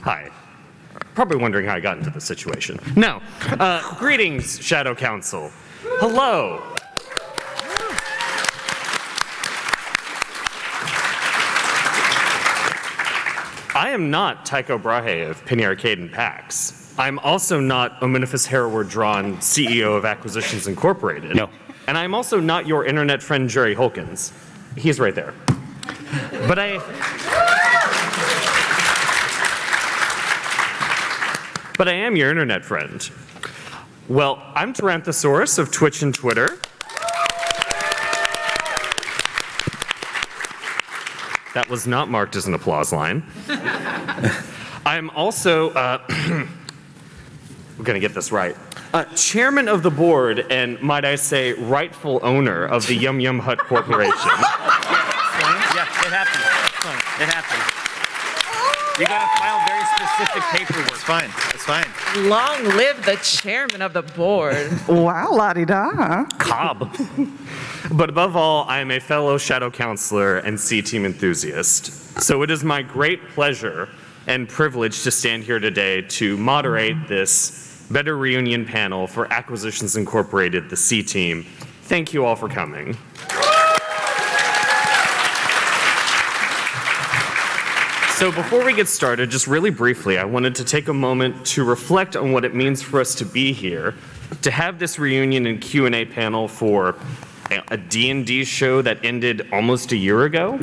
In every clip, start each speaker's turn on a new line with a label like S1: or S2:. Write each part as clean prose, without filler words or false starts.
S1: Hi. Probably wondering how I got into this situation. No. Greetings, Shadow Council. Hello. I am not Tycho Brahe of Penny Arcade and PAX. I'm also not Ominifus Hereward Drawn, CEO of Acquisitions Incorporated.
S2: No.
S1: And I'm also not your internet friend Jerry Holkins. He's right there. But I am your internet friend. Well, I'm Taranthosaurus of Twitch and Twitter. That was not marked as an applause line. I'm also, we're gonna get this right, chairman of the board and, might I say, rightful owner of the Yum Yum Hut Corporation.
S2: Yeah, it happened. It happened. You gotta file very specific paperwork.
S3: It's fine. It's fine.
S4: Long live the chairman of the board.
S5: Wow, la-di-da.
S1: Cobb. But above all, I am a fellow Shadow Counselor and C-Team enthusiast. So it is my great pleasure and privilege to stand here today to moderate this Better Reunion panel for Acquisitions Incorporated, the C-Team. Thank you all for coming. So before we get started, just really briefly, I wanted to take a moment to reflect on what it means for us to be here, to have this reunion and Q&A panel for a D&D show that ended almost a year ago.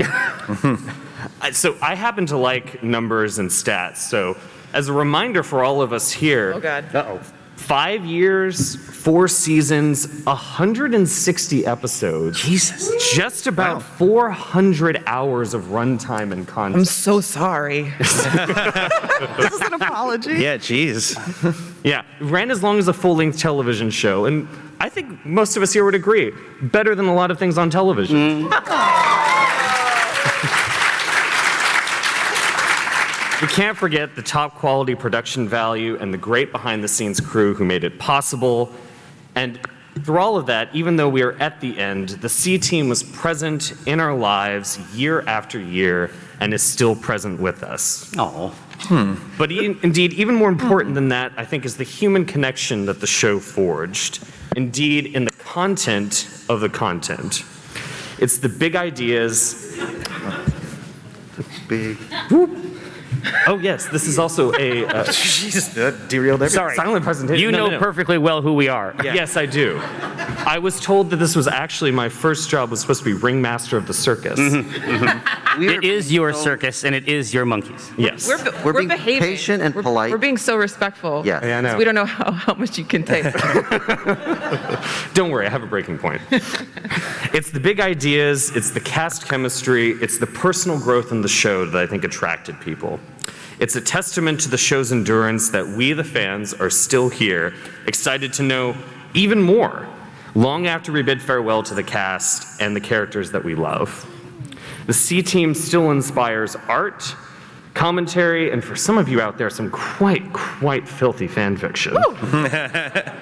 S1: So I happen to like numbers and stats. So as a reminder for all of us here,
S4: Oh, God.
S1: 5 years, 4 seasons, 160 episodes.
S2: Jesus.
S1: Just about 400 hours of runtime and
S4: I'm
S1: content.
S4: so sorry.
S5: This is an apology.
S3: Yeah, geez.
S1: Yeah, ran as long as a full-length television show, and I think most of us here would agree, better than a lot of things on television. We can't forget the top quality production value and the great behind the scenes crew who made it possible. And through all of that, even though we are at the end, the C-Team was present in our lives year after year and is still present with us.
S2: Oh.
S1: But indeed, even more important than that, I think, is the human connection that the show forged. Indeed, in the content of the content. It's the big ideas.
S3: Big.
S1: Oh yes, this is also a
S3: Jesus, that derailed everything.
S2: Sorry.
S1: silent presentation.
S2: You know perfectly well who we are.
S3: Yeah.
S1: Yes, I do. I was told that this was actually my first job was supposed to be ringmaster of the circus.
S2: It is your circus and it is your monkeys.
S1: Yes.
S6: We're being
S4: behaving.
S6: patient and polite.
S4: We're being so respectful.
S6: Yes.
S1: Yeah, I know.
S4: We don't know how much you can take.
S1: Don't worry, I have a breaking point. It's the big ideas, it's the cast chemistry, it's the personal growth in the show that I think attracted people. It's a testament to the show's endurance that we, the fans, are still here, excited to know even more, long after we bid farewell to the cast and the characters that we love. The C-Team still inspires art, commentary, and for some of you out there, some quite filthy fan fiction. The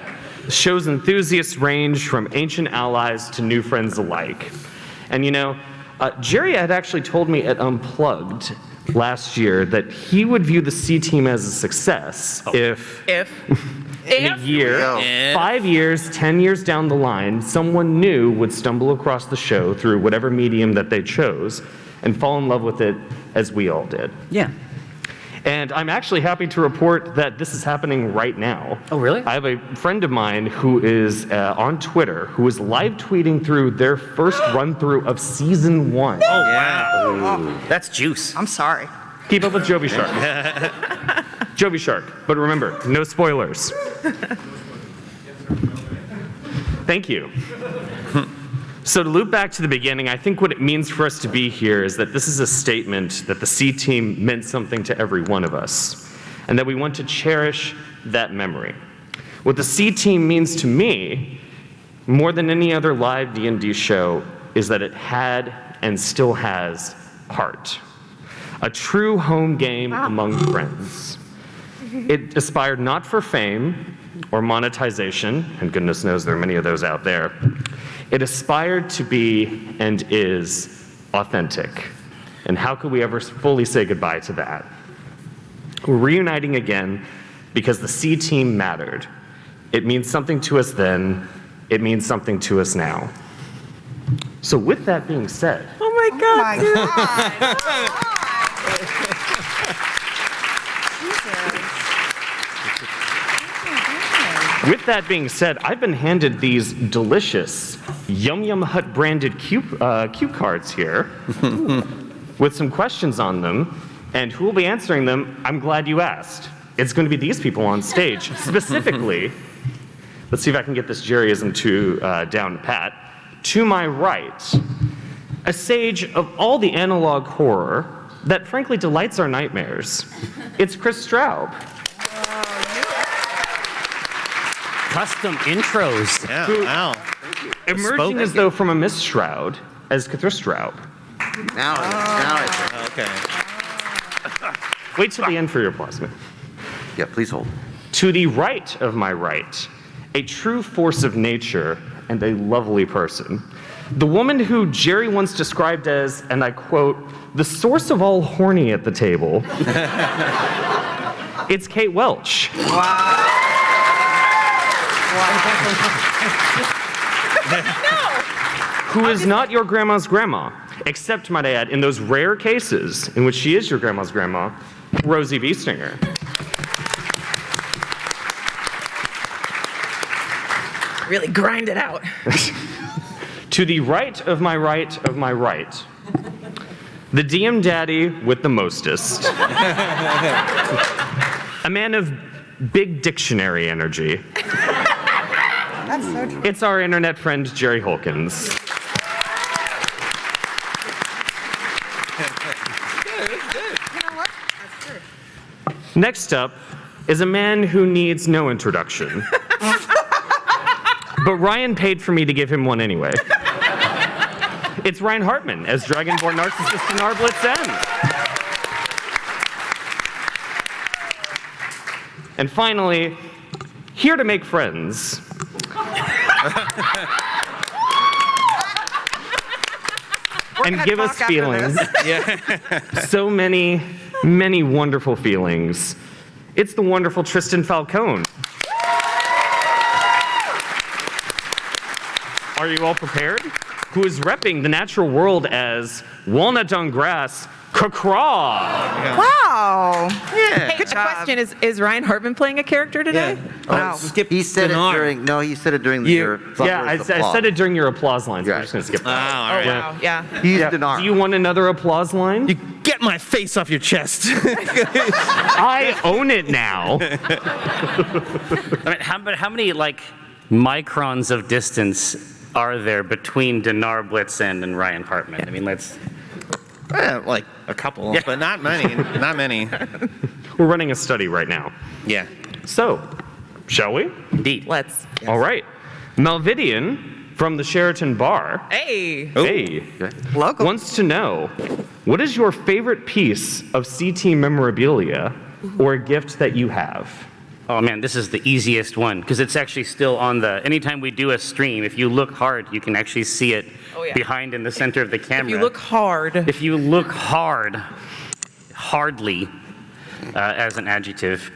S1: show's enthusiasts range from ancient allies to new friends alike. And you know, Jerry had actually told me at Unplugged last year that he would view the C-Team as a success if in a year, 5 years, 10 years down the line, someone new would stumble across the show through whatever medium that they chose and fall in love with it as we all did.
S2: Yeah.
S1: And I'm actually happy to report that this is happening right now.
S2: Oh, really?
S1: I have a friend of mine who is on Twitter who is live tweeting through their first run through of season 1.
S2: Oh, wow. That's juice.
S5: I'm sorry.
S1: Keep up with Jovi Shark. Jovi Shark. But remember, no spoilers. Thank you. So to loop back to the beginning, I think what it means for us to be here is that this is a statement that the C-Team meant something to every one of us, and that we want to cherish that memory. What the C-Team means to me, more than any other live D&D show, is that it had and still has heart. A true home game among friends. It aspired not for fame or monetization, and goodness knows there are many of those out there. It aspired to be and is authentic. And how could we ever fully say goodbye to that? We're reuniting again because the C team mattered. It means something to us then. It means something to us now. So with that being said,
S4: Oh my
S5: Oh
S4: God.
S5: my God.
S1: with that being said, I've been handed these delicious Yum Yum Hut branded cue cards here with some questions on them. And who will be answering them? I'm glad you asked. It's going to be these people on stage. Specifically, let's see if I can get this Jerryism down pat. To my right, a sage of all the analog horror that frankly delights our nightmares. It's Chris Straub.
S2: Custom intros.
S3: Yeah,
S1: Who-
S3: wow.
S1: Emerging as though from a mist shroud as Cthulhu Straub.
S6: Now it's
S3: Okay.
S1: Wait till the end for your applause.
S6: yeah, please hold.
S1: To the right of my right, a true force of nature and a lovely person. The woman who Jerry once described as, and I quote, the source of all horny at the table. It's Kate Welch. Who is not your grandma's grandma, except, might I add, in those rare cases in which she is your grandma's grandma, Rosie Biestinger.
S4: Really grind it out.
S1: To the right of my right of my right, the DM daddy with the mostest. A man of big dictionary energy.
S5: That's so true.
S1: It's our internet friend, Jerry Holkins.
S5: You know what? That's true.
S1: Next up is a man who needs no introduction. But Ryan paid for me to give him one anyway. It's Ryan Hartman as Dragonborn Narcissist in Arblitz End. And finally, here to make friends. And
S5: gonna
S1: give us
S5: talk after
S1: feelings.
S5: this.
S1: So many, many wonderful feelings. It's the wonderful Tristan Falcone. Are you all prepared? Who is repping the natural world as Walnut on Grass, Kakra.
S5: Wow.
S6: Yeah.
S5: Good
S4: The
S5: job.
S4: question is Ryan Hartman playing a character today?
S5: Wow.
S3: Skip
S6: He said
S3: Dinar.
S6: it during. No, he said it during the.
S3: You-
S6: your
S1: Yeah, I
S6: applause.
S1: said it during your applause lines.
S6: Yeah.
S1: I'm just going to skip that.
S3: Wow, all
S4: Oh,
S3: right.
S4: wow. Yeah.
S6: He's
S1: Yeah.
S6: Dinar.
S1: Do you want another applause line?
S3: You get my face off your chest.
S1: I own it now.
S2: I mean, how many like microns of distance are there between Dinar Blitzen and Ryan Hartman? I mean, let's.
S3: Like a couple, but not many. Not many.
S1: We're running a study right now.
S3: Yeah.
S1: So, shall we?
S2: Indeed.
S4: Let's.
S1: All right. Malvidian from the Sheraton Bar.
S4: Hey.
S1: Hey.
S5: Local.
S1: Wants to know, what is your favorite piece of CT memorabilia or a gift that you have?
S2: Oh man, this is the easiest one because it's actually still on the. Anytime we do a stream, if you look hard, you can actually see it
S4: Oh, yeah.
S2: behind in the center of the camera.
S4: If you look hard.
S2: If you look hard, hardly, as an adjective,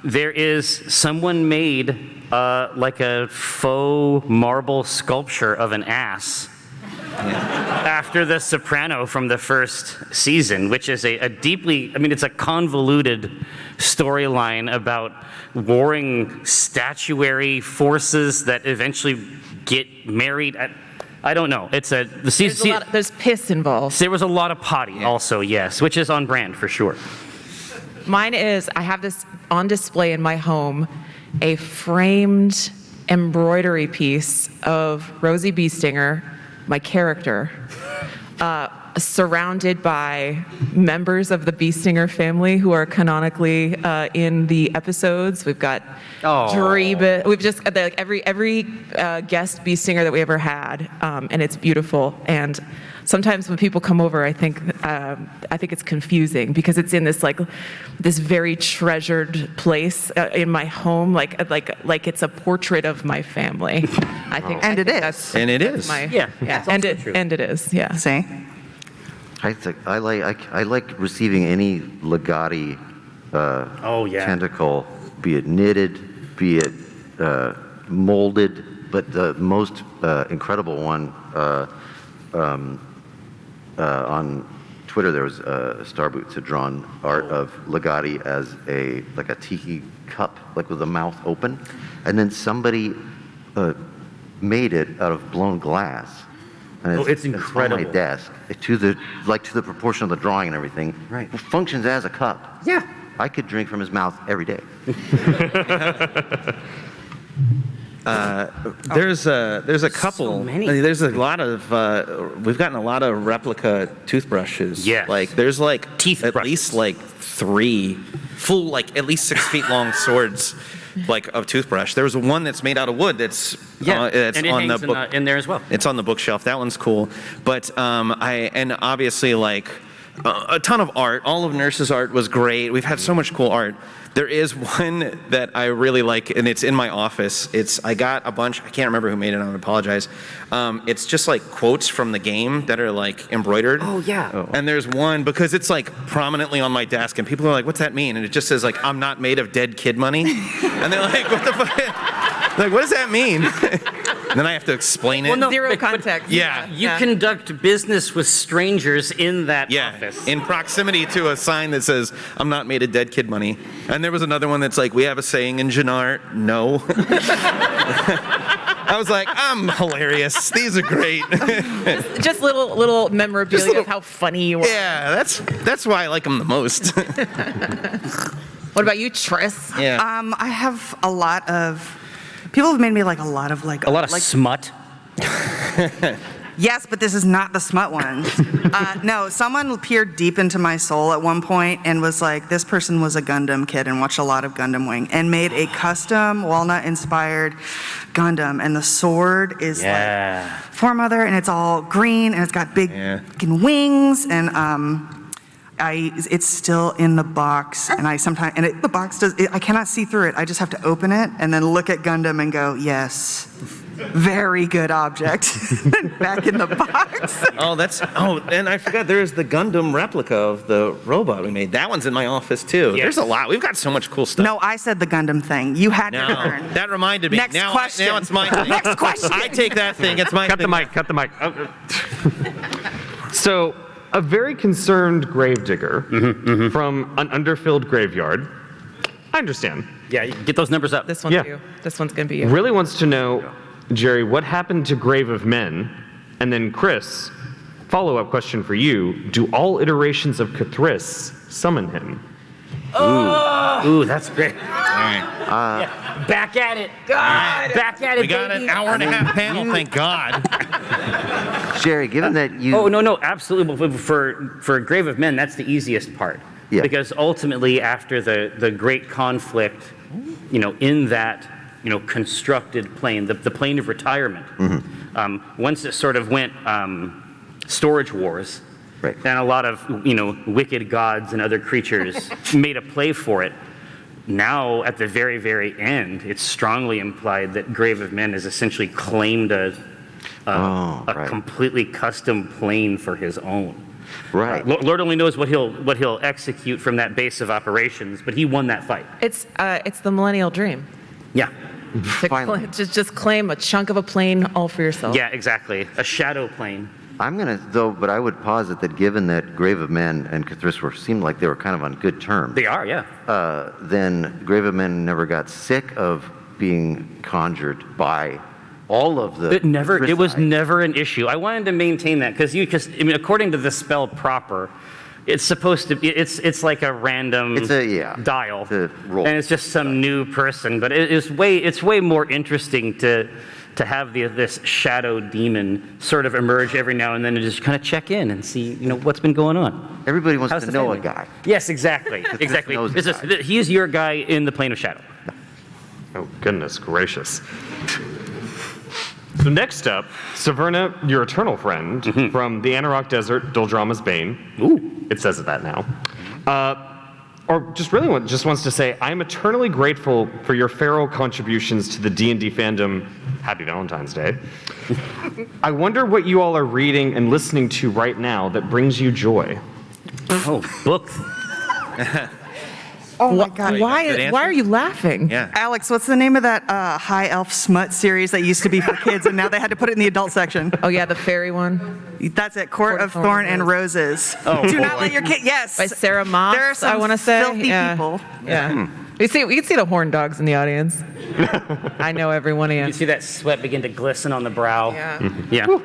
S2: there is someone made like a faux marble sculpture of an ass. After the soprano from the first season, which is a deeply, I mean, it's a convoluted storyline about warring statuary forces that eventually get married. I don't know. It's a, the season.
S4: There's piss involved.
S2: There was a lot of potty also, yes, which is on brand for sure.
S4: Mine is, I have this on display in my home, a framed embroidery piece of Rosie Biestinger, my character, surrounded by members of the Biestinger family who are canonically in the episodes. We've got Dreba. We've just like every guest Biestinger that we ever had, and it's beautiful. And sometimes when people come over, I think it's confusing because it's in this very treasured place in my home, like it's a portrait of my family. I think,
S5: And
S4: I
S5: it
S4: think
S5: is.
S4: that's
S3: And it is.
S4: my
S2: Yeah,
S4: yeah,
S2: that's
S4: and
S2: also true.
S4: it is, yeah.
S5: See?
S6: I like receiving any Legati
S2: Oh, yeah.
S6: tentacle, be it knitted, be it molded, but the most incredible one on Twitter, there was Star Boots had drawn art of Legati as a tiki cup, like with the mouth open, and then somebody made it out of blown glass. And
S2: it's
S6: on
S2: incredible.
S6: my desk, to the proportion of the drawing and everything. Right. It functions as a cup.
S2: Yeah.
S6: I could drink from his mouth every day.
S3: There's a couple.
S2: so many.
S3: There's a lot of. We've gotten a lot of replica toothbrushes.
S2: Yes.
S3: Like there's like
S2: Teeth
S3: at
S2: brushes.
S3: least like 3 full, like at least 6 feet long swords, like of toothbrush. There was one that's made out of wood. That's it's
S2: and it
S3: on the
S2: hangs
S3: book.
S2: in there as well.
S3: It's on the bookshelf. That one's cool. But and obviously like a ton of art. All of Nurse's art was great. We've had so much cool art. There is one that I really like, and it's in my office. I got a bunch. I can't remember who made it. I apologize. It's just like quotes from the game that are like embroidered.
S2: Oh, yeah.
S3: And there's one because it's like prominently on my desk, and people are like, "What's that mean?" And it just says like, "I'm not made of dead kid money," and they're like, "What the fuck?" Like, what does that mean? And then I have to explain it.
S2: Well, no,
S4: Zero
S2: but-
S4: context.
S3: Yeah.
S2: You conduct business with strangers in that office.
S3: in proximity to a sign that says, "I'm not made of dead kid money." And there was another one that's like, "We have a saying in Jannar, no." I was like, I'm hilarious. These are great.
S4: Just little memorabilia
S3: Just little-
S4: of how funny you are.
S3: Yeah, that's why I like them the most.
S4: What about you, Tris?
S3: Yeah.
S5: I have a lot of. People have made me like a lot of
S2: Smut.
S5: Yes, but this is not the smut one. No, someone peered deep into my soul at one point and was like, this person was a Gundam kid and watched a lot of Gundam Wing and made a custom walnut-inspired Gundam. And the sword is like Foremother, and it's all green, and it's got big fucking wings, and it's still in the box, and the box does. I cannot see through it. I just have to open it and then look at Gundam and go, yes, very good object. Back in the box.
S3: And I forgot there's the Gundam replica of the robot we made. That one's in my office too.
S2: Yes.
S3: There's a lot. We've got so much cool stuff.
S5: No, I said the Gundam thing. You had
S3: No,
S5: your turn.
S3: that reminded me.
S5: Next question.
S3: Now it's my thing.
S5: Next question.
S3: I take that thing. It's my
S1: Cut
S3: thing.
S1: the mic. So, a very concerned gravedigger from an underfilled graveyard, I understand,
S2: Yeah, get those numbers up.
S4: This one's
S1: Yeah.
S4: you. This one's gonna be you.
S1: really wants to know, Jerry, what happened to Grave of Men? And then Chris, follow-up question for you, do all iterations of Cthulhu summon him?
S2: Ooh, that's great.
S3: All right.
S2: Yeah. Back at it. God. Back at it,
S3: We got
S2: baby.
S3: an hour and a half panel, thank God.
S6: Jerry, given that you...
S2: Oh, no, absolutely. But for Grave of Men, that's the easiest part.
S6: Yeah.
S2: Because ultimately, after the great conflict, in that, constructed plane, the plane of retirement, once it sort of went storage wars,
S6: Right.
S2: and a lot of, wicked gods and other creatures made a play for it. Now, at the very, very end, it's strongly implied that Grave of Men has essentially claimed a
S6: right.
S2: completely custom plane for his own.
S6: Right.
S2: Lord only knows what he'll execute from that base of operations, but he won that fight.
S4: It's the millennial dream.
S2: Yeah,
S6: Finally.
S4: Just claim a chunk of a plane all for yourself.
S2: yeah, exactly. A shadow plane.
S6: I'm going to, but I would posit that given that Grave of Men and Cthulhu seemed like they were kind of on good terms,
S2: They are, yeah.
S6: then Grave of Men never got sick of being conjured by all of the...
S2: It was
S6: Cthulhu.
S2: never an issue. I wanted to maintain that because according to the spell proper, it's supposed to be, it's like a random dial,
S6: to roll.
S2: and it's just some new person. But it's way more interesting to have this shadow demon sort of emerge every now and then and just kind of check in and see what's been going on.
S6: Everybody wants
S2: How's
S6: to
S2: the
S6: know
S2: family?
S6: a guy.
S2: Yes, exactly, exactly.
S6: knows
S2: It's
S6: the guy.
S2: he's your guy in the plane of shadow.
S1: Oh, goodness gracious. So next up, Severna, your eternal friend from the Anarok Desert, Duldrama's Bane.
S2: Ooh.
S1: It says it that now. Or just wants to say, I'm eternally grateful for your feral contributions to the D&D fandom. Happy Valentine's Day. I wonder what you all are reading and listening to right now that brings you joy.
S2: Oh, book.
S5: Oh my God.
S3: Good
S4: Why
S3: answer.
S4: are you laughing?
S3: Yeah.
S5: Alex, what's the name of that high elf smut series that used to be for kids and now they had to put it in the adult section?
S4: Oh yeah, the fairy one
S5: That's it. Court of Thorn and Roses. Do not let your kid. Yes.
S4: by Sarah Moss.
S5: There are some
S4: I want to say
S5: filthy people.
S4: Yeah. We can see the horn dogs in the audience. I know every one of
S2: You
S4: you.
S2: see that sweat begin to glisten on the brow.
S4: Yeah.
S2: Yeah.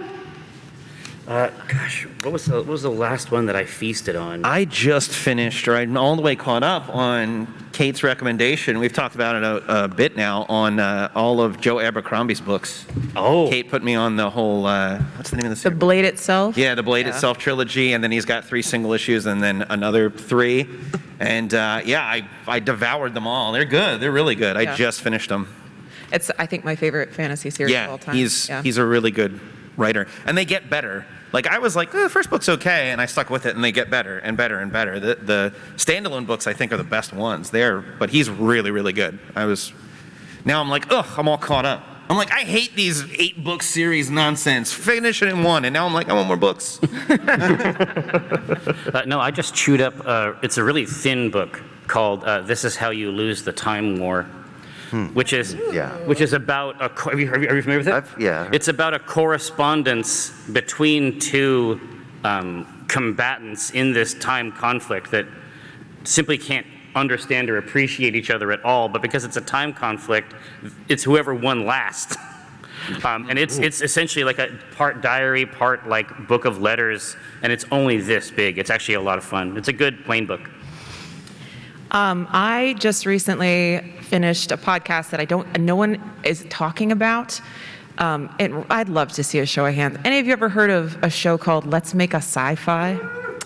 S2: Gosh, what was the last one that I feasted on?
S3: I just finished, or I'm all the way caught up on Kate's recommendation. We've talked about it a bit now on all of Joe Abercrombie's books.
S2: Oh.
S3: Kate put me on the whole, what's the name of the
S4: The
S3: series?
S4: blade itself.
S3: Yeah, the Blade itself trilogy, and then he's got 3 single issues and then another 3. And I devoured them all. They're good. They're really good. I
S4: Yeah.
S3: just finished them.
S4: It's I think my favorite fantasy series of all
S3: Yeah,
S4: time.
S3: he's a really good writer. And they get better. Like, I was like, the first book's okay, and I stuck with it, and they get better and better and better. The standalone books, I think, are the best ones. But he's really, really good. Now I'm like, ugh, I'm all caught up. I'm like, I hate these 8-book series nonsense. Finish it in 1, and now I'm like, I want more books.
S2: No, I just chewed up. It's a really thin book called "This Is How You Lose the Time War," which is about a. Are you familiar with it?
S6: Yeah.
S2: It's about a correspondence between 2 combatants in this time conflict that simply can't understand or appreciate each other at all. But because it's a time conflict, it's whoever won last. And it's essentially like a part diary, part like book of letters, and it's only this big. It's actually a lot of fun. It's a good plain book.
S4: I just recently finished a podcast that no one is talking about. And I'd love to see a show of hands. Any of you ever heard of a show called Let's Make a Sci-Fi?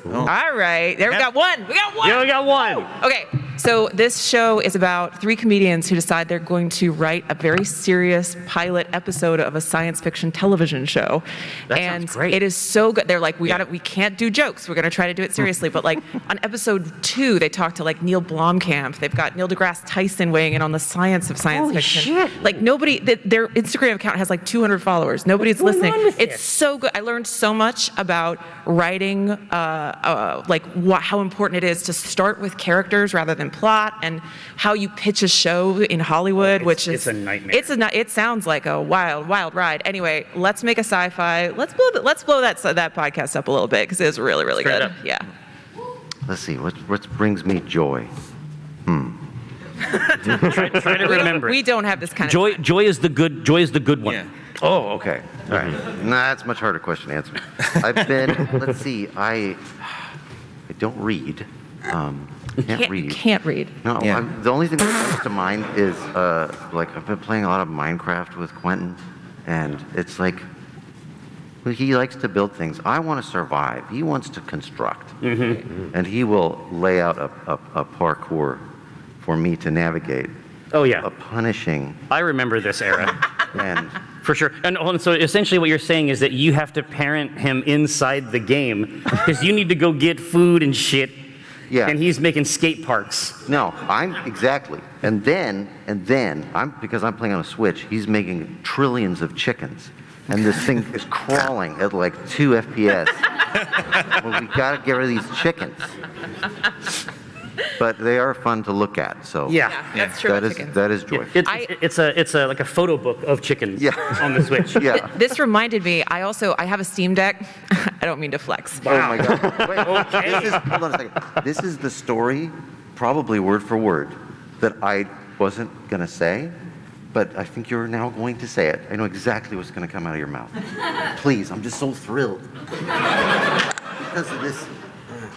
S4: All right, there we got one. We got one.
S2: You only got one.
S4: Okay, so this show is about 3 comedians who decide they're going to write a very serious pilot episode of a science fiction television show.
S2: That
S4: and
S2: sounds great.
S4: it is so good. They're like, we can't do jokes. We're gonna try to do it seriously. But like on episode 2, they talk to like Neil Blomkamp. They've got Neil deGrasse Tyson weighing in on the science of science
S2: Holy
S4: fiction.
S2: shit.
S4: Like nobody, their Instagram account has like 200 followers. Nobody's
S2: What's
S4: listening.
S2: going on with
S4: It's
S2: this?
S4: so good. I learned so much about writing, how important it is to start with characters rather than plot, and how you pitch a show in Hollywood, which is
S2: it's a nightmare.
S4: It sounds like a wild, wild ride. Anyway, let's make a sci-fi. Let's blow that podcast up a little bit because it was really, really
S2: Straight
S4: good.
S2: up.
S4: Yeah.
S6: Let's see, what brings me joy?
S2: Try to remember
S4: We
S2: it.
S4: don't have this kind of
S2: Joy is the good one.
S3: Yeah.
S6: Oh, okay. All right. Nah, that's a much harder question to answer. I've been, let's see, I don't read. Can't read. No,
S3: Yeah.
S6: the only thing that comes to mind is, I've been playing a lot of Minecraft with Quentin, and it's like, well, he likes to build things. I want to survive. He wants to construct. Mm-hmm. And he will lay out a parkour for me to navigate.
S2: Oh yeah.
S6: A punishing
S2: I remember this era.
S6: and
S2: For sure. And so essentially what you're saying is that you have to parent him inside the game because you need to go get food and shit.
S6: Yeah.
S2: And he's making skate parks.
S6: no, I'm exactly. And then because I'm playing on a Switch, he's making trillions of chickens. And this thing is crawling at like 2 FPS. Well, we got to get rid of these chickens. But they are fun to look at, so
S2: Yeah.
S4: That's true.
S6: that
S4: about
S6: is
S4: chickens.
S6: that is joy.
S2: It's like a photo book of chickens
S6: Yeah.
S2: on the Switch.
S6: Yeah.
S4: This reminded me. I have a Steam Deck. I don't mean to flex.
S6: Oh my God. Wait, hold on a second. This is the story, probably word for word, that I wasn't gonna say, but I think you're now going to say it. I know exactly what's gonna come out of your mouth. Please, I'm just so thrilled. Because of this.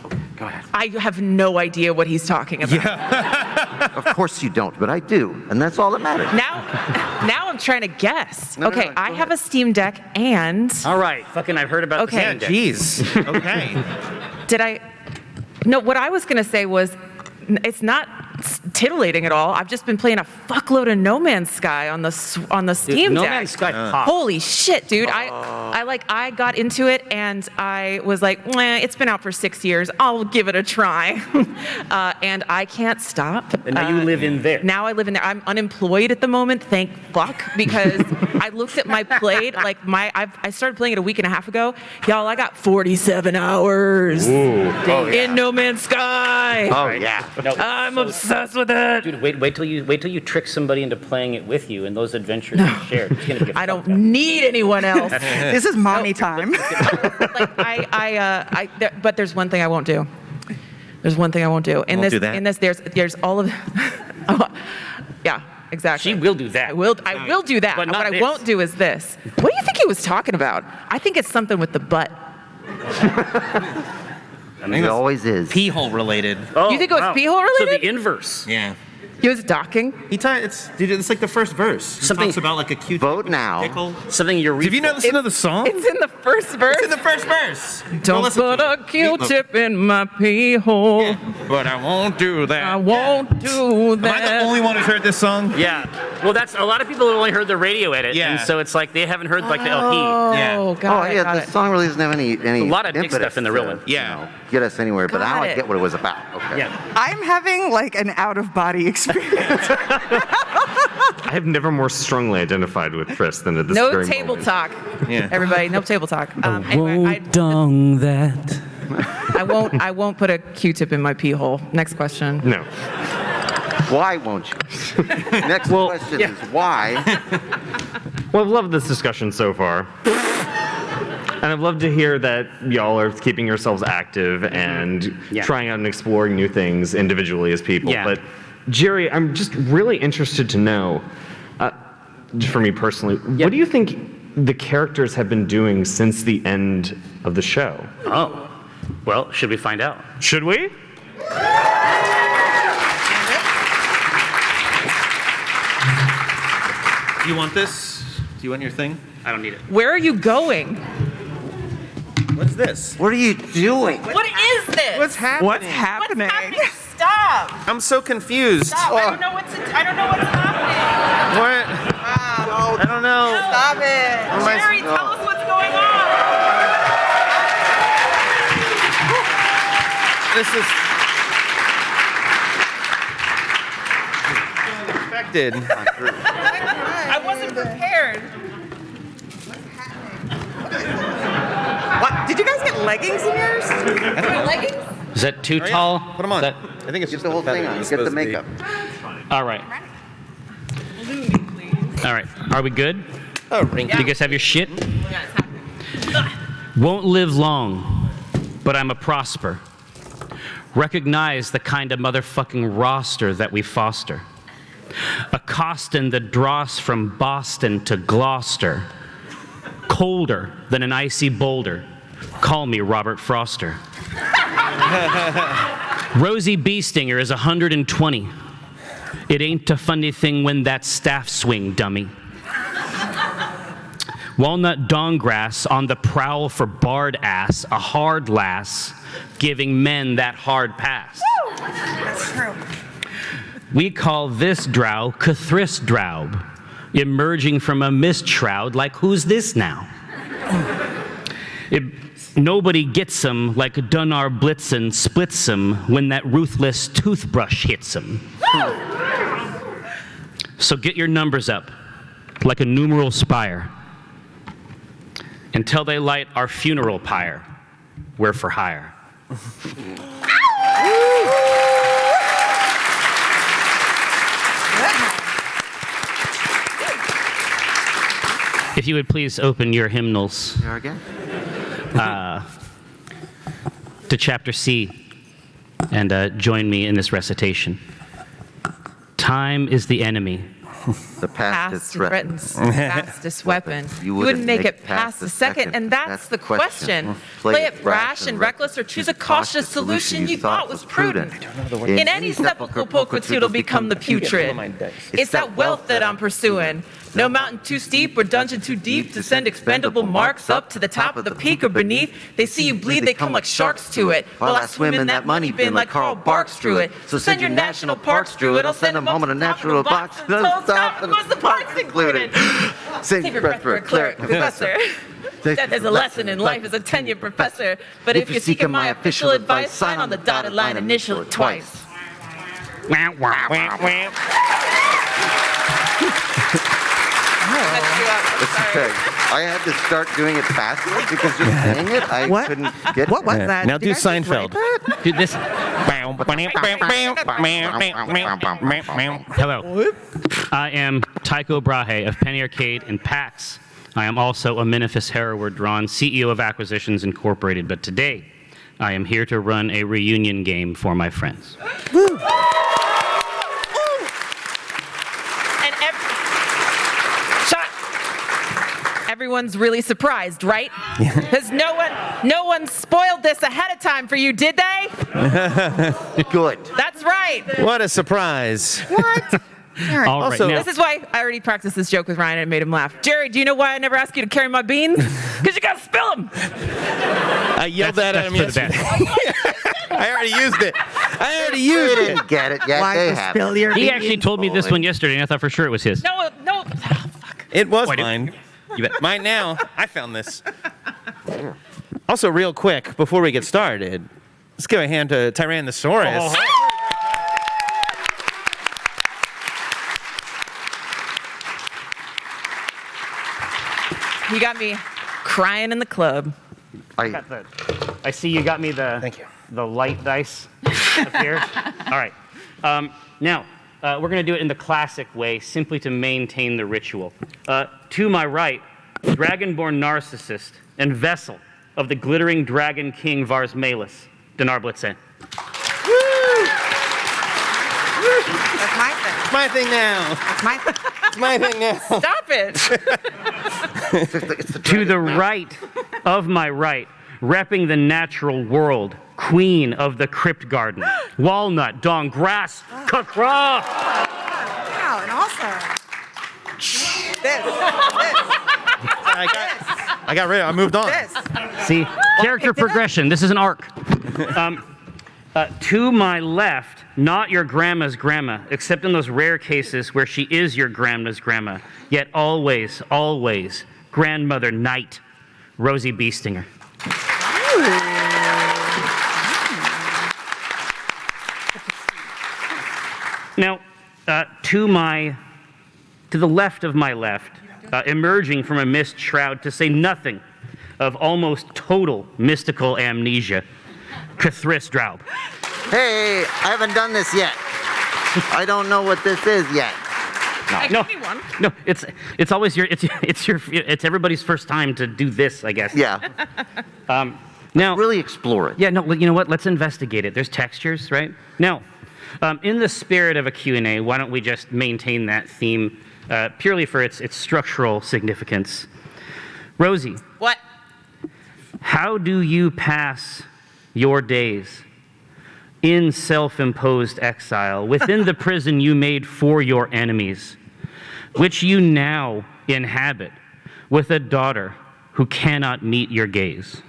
S6: Okay, go ahead.
S4: I have no idea what he's talking about.
S6: Of course you don't, but I do, and that's all that matters.
S4: Now I'm trying to guess.
S6: No,
S4: Okay,
S6: go
S4: I have
S6: ahead.
S4: a Steam Deck and
S2: All right. Fucking I've heard about
S4: Okay.
S2: the
S3: Jeez. Okay.
S4: did I? No, what I was gonna say was, it's not titillating at all. I've just been playing a fuckload of No Man's Sky on the Steam
S2: No
S4: Deck.
S2: Man's Sky pops.
S4: Holy shit, dude! I got into it and I was like, meh, it's been out for 6 years. I'll give it a try, and I can't stop.
S2: And now you live in there.
S4: Now I live in there. I'm unemployed at the moment, thank fuck, because I looked at my plate, I started playing it a week and a half ago. Y'all, I got 47 hours in No Man's Sky.
S6: Oh yeah.
S4: I'm obsessed. obsessed with it.
S2: Dude, wait till you trick somebody into playing it with you, and those adventures are shared. It's gonna get
S4: I don't need anyone else.
S5: This is mommy time.
S4: But there's one thing I won't do. There's one thing I won't do.
S3: Won't do that?
S4: In this, there's all of. Yeah, exactly.
S2: She will do that.
S4: I will do that.
S2: But not
S4: what I
S2: this.
S4: won't do is this. What do you think he was talking about? I think it's something with the butt.
S6: It always is.
S3: Pee hole related.
S2: Oh,
S4: You think it was
S2: wow.
S4: pee-hole
S2: So
S4: related?
S2: the inverse.
S3: Yeah.
S4: He was docking.
S3: It's like the first verse. He
S2: Something-
S3: talks about like a cute
S6: Vote now.
S3: pickle.
S2: Something you're.
S3: Have you not listened to the song?
S4: It's in the first verse.
S3: It's in the first verse. Go
S4: Don't
S3: listen
S4: put
S3: to
S4: a
S3: it.
S4: Q-tip in my pee hole.
S3: But I won't do that.
S4: I won't do
S3: Am I the
S4: that.
S3: only one who's heard this song?
S2: Yeah. Well, that's a lot of people have only heard the radio edit,
S3: Yeah.
S2: and so it's like they haven't heard like the LP.
S3: Yeah.
S4: Oh, got
S6: Oh
S4: it,
S6: yeah,
S4: got
S6: the
S4: it.
S6: song really doesn't have any
S2: A lot of big
S6: impetus
S2: stuff in the real
S6: to,
S2: one.
S3: Yeah.
S6: get us anywhere. But now
S4: Got
S6: I
S4: it.
S6: get what it was about. Okay.
S2: Yeah.
S5: I'm having like an out-of-body experience.
S1: I have never more strongly identified with Chris than at this
S4: No
S1: very
S4: table
S1: moment.
S4: talk.
S3: Yeah.
S4: Everybody, no table talk. Anyway,
S2: dong that.
S4: I won't put a Q-tip in my pee hole. Next question.
S1: No.
S6: Why won't you? Next question is why.
S1: Well, I've loved this discussion so far. And I've loved to hear that y'all are keeping yourselves active and
S2: Yeah.
S1: trying out and exploring new things individually as people.
S2: Yeah.
S1: But Jerry, I'm just really interested to know, for me personally, what do you think the characters have been doing since the end of the show?
S2: Oh. Well, should we find out?
S1: Should we?
S3: Do you want this? Do you want your thing?
S2: I don't need it.
S4: Where are you going?
S3: What's this?
S6: What are you doing?
S4: What is this?
S3: What's happening?
S5: What's happening?
S4: Stop!
S3: I'm so confused.
S4: I don't know what's happening.
S3: What? I don't know.
S5: Stop it.
S4: Jerry, tell us what's going on.
S3: This is unexpected.
S4: I wasn't prepared.
S5: What? Did you guys get leggings in yours?
S4: Leggings?
S2: Is that too tall?
S3: Put them on.
S2: Is that-
S3: I think it's
S6: Get
S3: just
S6: the whole thing on. Get the makeup.
S2: all right. All right. Are we good?
S3: Oh, ring.
S2: You guys have your shit? Won't live long, but I'm a prosper. Recognize the kind of motherfucking roster that we foster. A Costin that draws from Boston to Gloucester. Colder than an icy boulder. Call me Robert Froster. Rosie Beestinger is 120. It ain't a funny thing when that staff swing, dummy. Walnut donggrass on the prowl for barred ass, a hard lass, giving men that hard pass.
S5: That's true.
S2: We call this drow Cathris Draub, emerging from a mist shroud like who's this now? Nobody gets 'em like Dunnar Blitzen splits 'em when that ruthless toothbrush hits 'em. So get your numbers up like a numeral spire until they light our funeral pyre. We're for hire. If you would please open your hymnals
S6: Here again.
S2: to chapter C and join me in this recitation. Time is the enemy.
S6: The past is
S4: Past
S6: threatened.
S4: threatens fastest weapon. You wouldn't make it past the second, and that's the question. Play it rash and reckless, or choose a cautious solution you thought was prudent. In any sepulchral pulchritude will become the putrid. It's that wealth that I'm pursuing. No mountain too steep or dungeon too deep to send expendable marks up to the top of the peak or beneath. They see you bleed, they come like sharks to it. While I swim in that money bin like Carl Barks drew it. So send your national parks drew it. I'll send them home in a natural box. Don't stop unless the park's included.
S6: Save
S4: Save your breath for a cleric, professor. That is a lesson in life as a tenured professor. But if you're seeking my official advice, sign on the dotted line, initial it twice.
S6: It's okay. I had to start doing it faster because just saying it, I
S5: What?
S6: couldn't get
S5: What was
S6: it.
S5: that?
S3: Now
S5: Did
S3: do
S5: I just write
S3: Seinfeld.
S5: that?
S2: Dude, this. Hello. I am Tycho Brahe of Penny Arcade and PAX. I am also a Minifus Hereward Drawn, CEO of Acquisitions Incorporated, but today I am here to run a reunion game for my friends.
S4: And everyone's really surprised, right? Because no one spoiled this ahead of time for you, did they?
S6: Good.
S4: That's right.
S3: What a surprise.
S5: What?
S2: All right,
S3: Also-
S2: now,
S4: This is why I already practiced this joke with Ryan and it made him laugh. Jerry, do you know why I never ask you to carry my beans? Because you gotta spill them.
S3: I yelled that at him
S2: that's for the
S3: yesterday.
S2: best.
S3: I already used it.
S6: You didn't get it yet.
S5: Why
S6: They
S5: to
S6: have.
S5: spill your
S2: He
S5: beans?
S2: actually told me this one yesterday, and I thought for sure it was his.
S4: No.
S3: It was
S2: Wait,
S3: mine.
S2: You bet.
S3: Mine now. I found this. Also, real quick, before we get started, let's give a hand to Tyrannosaurus.
S4: You got me crying in the club.
S2: I see you got me the
S3: Thank you.
S2: the light dice up here. All right. Now, we're going to do it in the classic way, simply to maintain the ritual. To my right, dragonborn narcissist and vessel of the glittering dragon king Vars Malus, Dinar Blitzen.
S5: That's my thing.
S3: It's my thing now.
S5: That's my thing.
S3: It's my thing now.
S4: Stop it.
S2: To the right of my right, repping the natural world, queen of the crypt garden, walnut, dong, grass, kakra.
S5: Wow, and also this,
S3: I got rid of it. I moved on.
S5: this.
S2: See, character progression. This is an arc. To my left, not your grandma's grandma, except in those rare cases where she is your grandma's grandma, yet always, always, grandmother Knight, Rosie Beestinger. Now, to the left of my left, emerging from a mist shroud, to say nothing of almost total mystical amnesia, Cathris Draub.
S6: Hey, I haven't done this yet. I don't know what this is yet.
S2: No, no, it's always it's everybody's first time to do this, I guess.
S6: Yeah.
S2: Now,
S6: Really explore it.
S2: yeah, no, you know what? Let's investigate it. There's textures, right? Now, in the spirit of a Q&A, why don't we just maintain that theme purely for its structural significance? Rosie,
S4: What?
S2: how do you pass your days in self-imposed exile within the prison you made for your enemies, which you now inhabit with a daughter who cannot meet your gaze?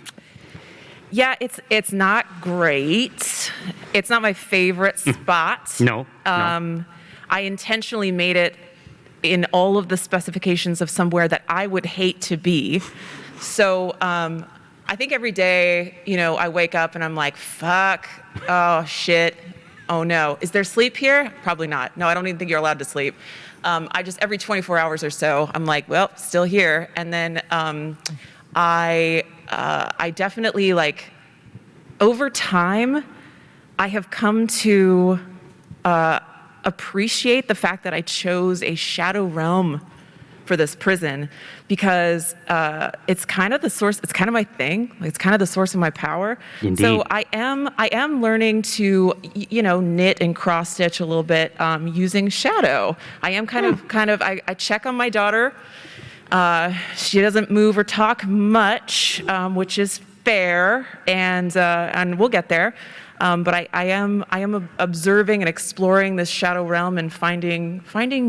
S4: Yeah, it's not great. It's not my favorite spot.
S2: No.
S4: I intentionally made it in all of the specifications of somewhere that I would hate to be. So I think every day, I wake up and I'm like, fuck, oh shit, oh no. Is there sleep here? Probably not. No, I don't even think you're allowed to sleep. Every 24 hours or so, I'm like, well, still here. And then I definitely, over time, I have come to appreciate the fact that I chose a shadow realm for this prison, because it's kind of the source, it's kind of my thing, it's kind of the source of my power.
S2: Indeed.
S4: So I am learning to, knit and cross stitch a little bit using shadow. I am kind of, I check on my daughter. She doesn't move or talk much, which is fair, and we'll get there. But I am observing and exploring this shadow realm and finding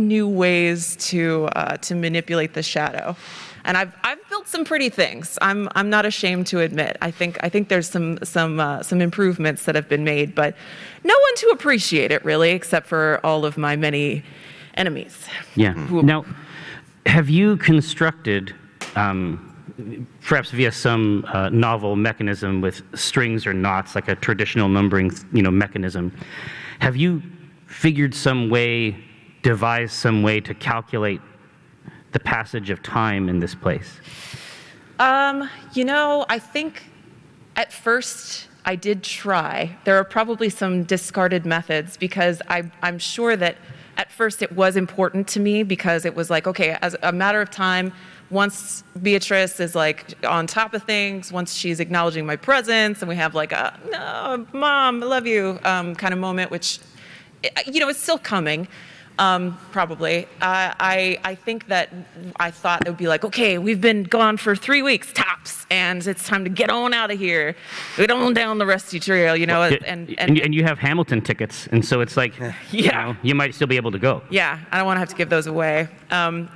S4: new ways to manipulate the shadow. And I've built some pretty things. I'm not ashamed to admit. I think there's some improvements that have been made, but no one to appreciate it really, except for all of my many enemies.
S2: Yeah. Now, have you constructed, perhaps via some novel mechanism with strings or knots, like a traditional numbering, mechanism, have you devised some way to calculate the passage of time in this place?
S4: I think at first I did try. There are probably some discarded methods because I'm sure that at first it was important to me because it was like, okay, as a matter of time, once Beatrice is like on top of things, once she's acknowledging my presence and we have like a, no, Mom, I love you kind of moment, which, it's still coming. Probably. I think that I thought it would be like, okay, we've been gone for 3 weeks tops, and it's time to get on out of here, get on down the Rusty Trail,
S2: and you have Hamilton tickets, and so it's like, you might still be able to go.
S4: Yeah, I don't want to have to give those away. And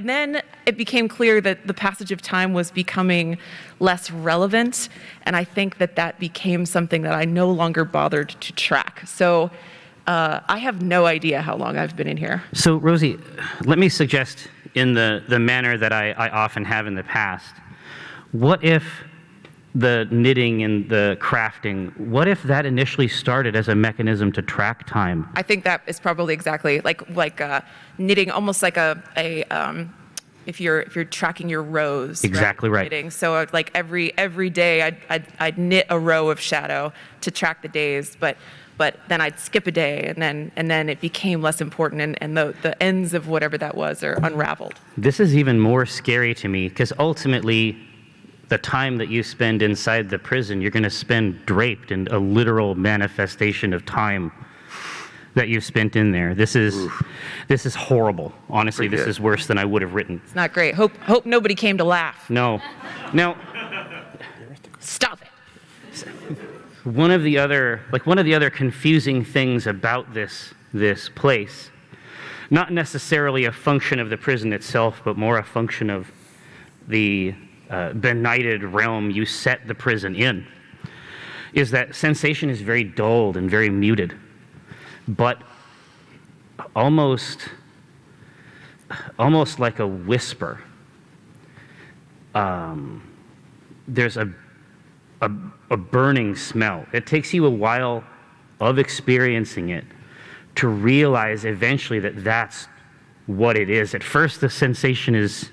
S4: then it became clear that the passage of time was becoming less relevant, and I think that became something that I no longer bothered to track. So. I have no idea how long I've been in here.
S2: So, Rosie, let me suggest in the manner that I often have in the past, what if the knitting and the crafting, what if that initially started as a mechanism to track time?
S4: I think that is probably exactly like knitting, almost like if you're tracking your rows.
S2: Exactly right.
S4: Knitting. So like every day I'd knit a row of shadow to track the days, but then I'd skip a day, and then it became less important, and the ends of whatever that was are unraveled.
S2: This is even more scary to me, because ultimately, the time that you spend inside the prison, you're going to spend draped in a literal manifestation of time that you've spent in there. This is horrible. Honestly, this is worse than I would have written.
S4: It's not great. Hope nobody came to laugh.
S2: No.
S4: Stop it.
S2: One of the other confusing things about this place, not necessarily a function of the prison itself, but more a function of the benighted realm you set the prison in, is that sensation is very dulled and very muted, but almost like a whisper. There's a burning smell. It takes you a while of experiencing it to realize eventually that that's what it is. At first, the sensation is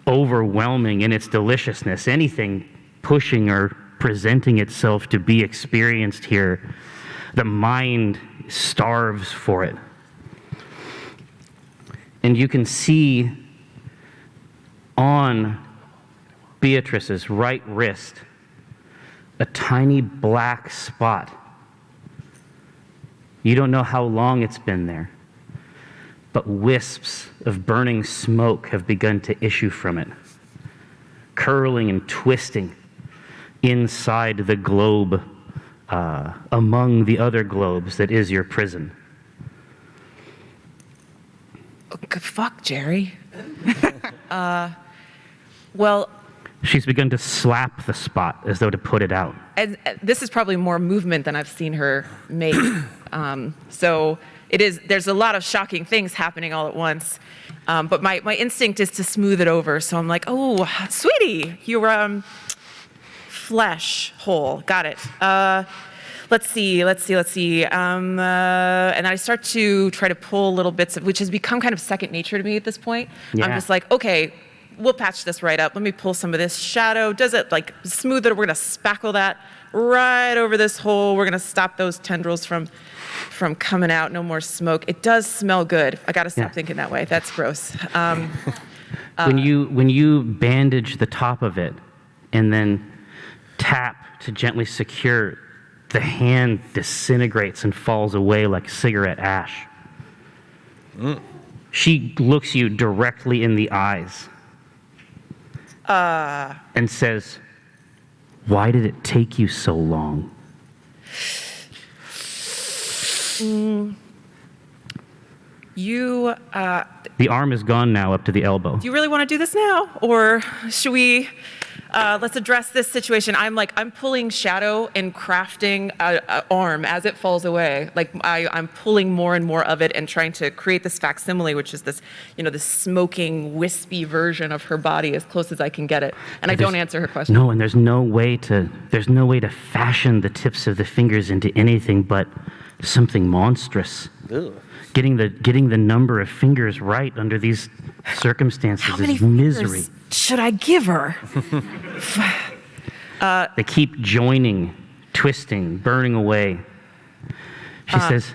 S2: overwhelming in its deliciousness. Anything pushing or presenting itself to be experienced here, the mind starves for it. And you can see on Beatrice's right wrist a tiny black spot. You don't know how long it's been there, but wisps of burning smoke have begun to issue from it, curling and twisting inside the globe, among the other globes that is your prison.
S4: Fuck, Jerry. Well,
S2: she's begun to slap the spot as though to put it out.
S4: And this is probably more movement than I've seen her make. So there's a lot of shocking things happening all at once. But my instinct is to smooth it over. So I'm like, oh, sweetie, your flesh hole. Got it. Let's see. And I start to try to pull little bits of, which has become kind of second nature to me at this point.
S2: Yeah.
S4: I'm just like, okay, we'll patch this right up. Let me pull some of this shadow. Does it like smooth it? We're gonna spackle that right over this hole. We're gonna stop those tendrils from coming out. No more smoke. It does smell good. I gotta stop thinking that way. That's gross.
S2: When you bandage the top of it and then tap to gently secure, the hand disintegrates and falls away like cigarette ash. She looks you directly in the eyes. And says, "Why did it take you so long?" The arm is gone now up to the elbow.
S4: Do you really want to do this now? Or should we, let's address this situation. I'm pulling shadow and crafting a arm as it falls away. Like I'm pulling more and more of it and trying to create this facsimile, which is this, this smoking, wispy version of her body as close as I can get it. And I don't answer her question.
S2: No, and there's no way to fashion the tips of the fingers into anything but something monstrous. Getting the number of fingers right under these circumstances
S4: How many
S2: is misery.
S4: fingers should I give her?
S2: They keep joining, twisting, burning away. She says,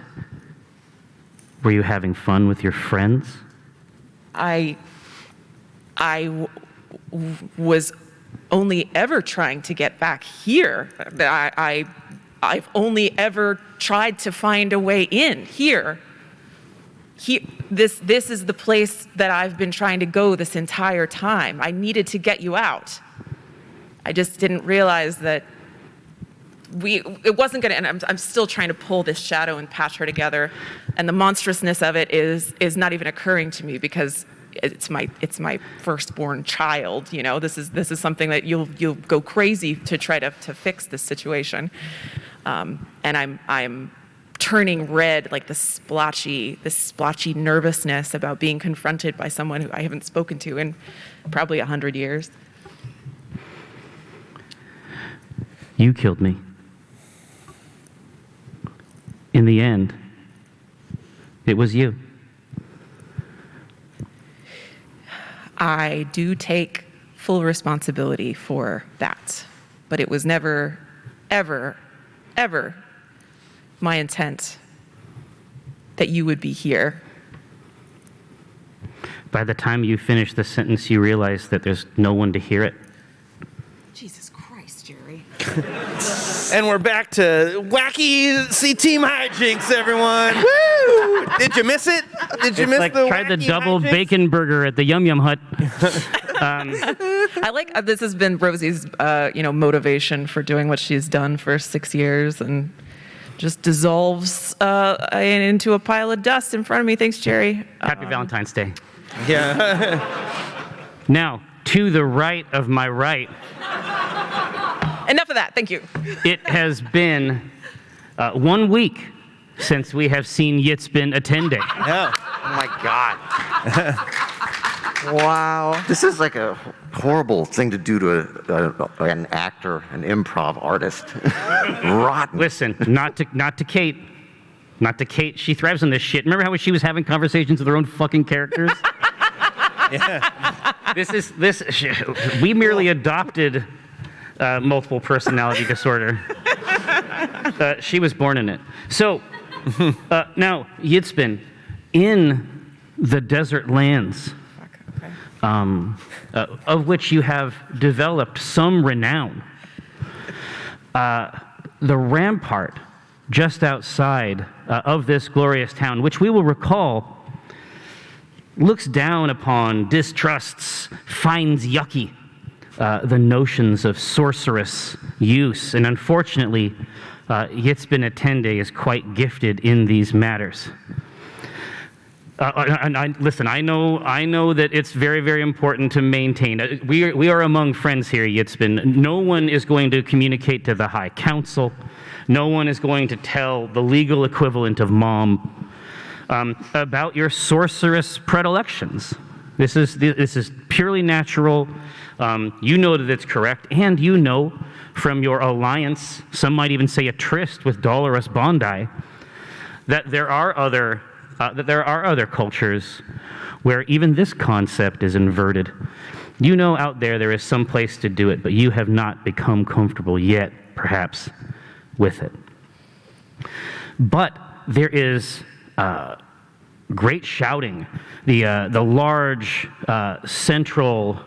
S2: "Were you having fun with your friends?"
S4: I was only ever trying to get back here. I've only ever tried to find a way in here. This is the place that I've been trying to go this entire time. I needed to get you out. I just didn't realize that it wasn't going to, and I'm still trying to pull this shadow and patch her together. And the monstrousness of it is not even occurring to me because it's my firstborn child. You know, this is something that you'll go crazy to try to fix this situation. And I'm turning red, like this splotchy nervousness about being confronted by someone who I haven't spoken to in probably 100 years.
S2: You killed me. In the end, it was you.
S4: I do take full responsibility for that, but it was never, ever, ever my intent that you would be here.
S2: By the time you finish the sentence, you realize that there's no one to hear it.
S4: Jesus Christ, Jerry.
S3: And we're back to wacky team hijinks, everyone. Woo! Did you miss it? Did you miss
S2: Like
S3: the
S2: try the
S3: wacky
S2: double
S3: hijinks?
S2: bacon burger at the Yum Yum Hut.
S4: I like this has been Rosie's motivation for doing what she's done for 6 years and just dissolves into a pile of dust in front of me. Thanks, Jerry.
S2: Happy Valentine's Day.
S3: Yeah.
S2: Now, to the right of my right,
S4: Enough of that. Thank you.
S2: it has been 1 week since we have seen Yitzbin attending.
S3: Yeah.
S6: Oh my God.
S4: Wow.
S6: This is like a horrible thing to do to an actor, an improv artist. Rotten.
S2: Listen, not to Kate. Not to Kate. She thrives on this shit. Remember how she was having conversations with her own fucking characters?
S3: Yeah.
S2: We merely adopted multiple personality disorder. She was born in it. So, now, Yitzbin, in the desert lands, of which you have developed some renown, the rampart just outside of this glorious town, which we will recall looks down upon, distrusts, finds yucky the notions of sorcerous use, and unfortunately, Yitzbin Attende is quite gifted in these matters. Listen, I know that it's very, very important to maintain. We are among friends here, Yitzbin. No one is going to communicate to the High Council. No one is going to tell the legal equivalent of mom about your sorceress predilections. This is purely natural. You know that it's correct, and you know from your alliance, some might even say a tryst with Dolores Bondi, that there are other cultures where even this concept is inverted. You know out there is some place to do it, but you have not become comfortable yet, perhaps, with it. But there is great shouting. The large central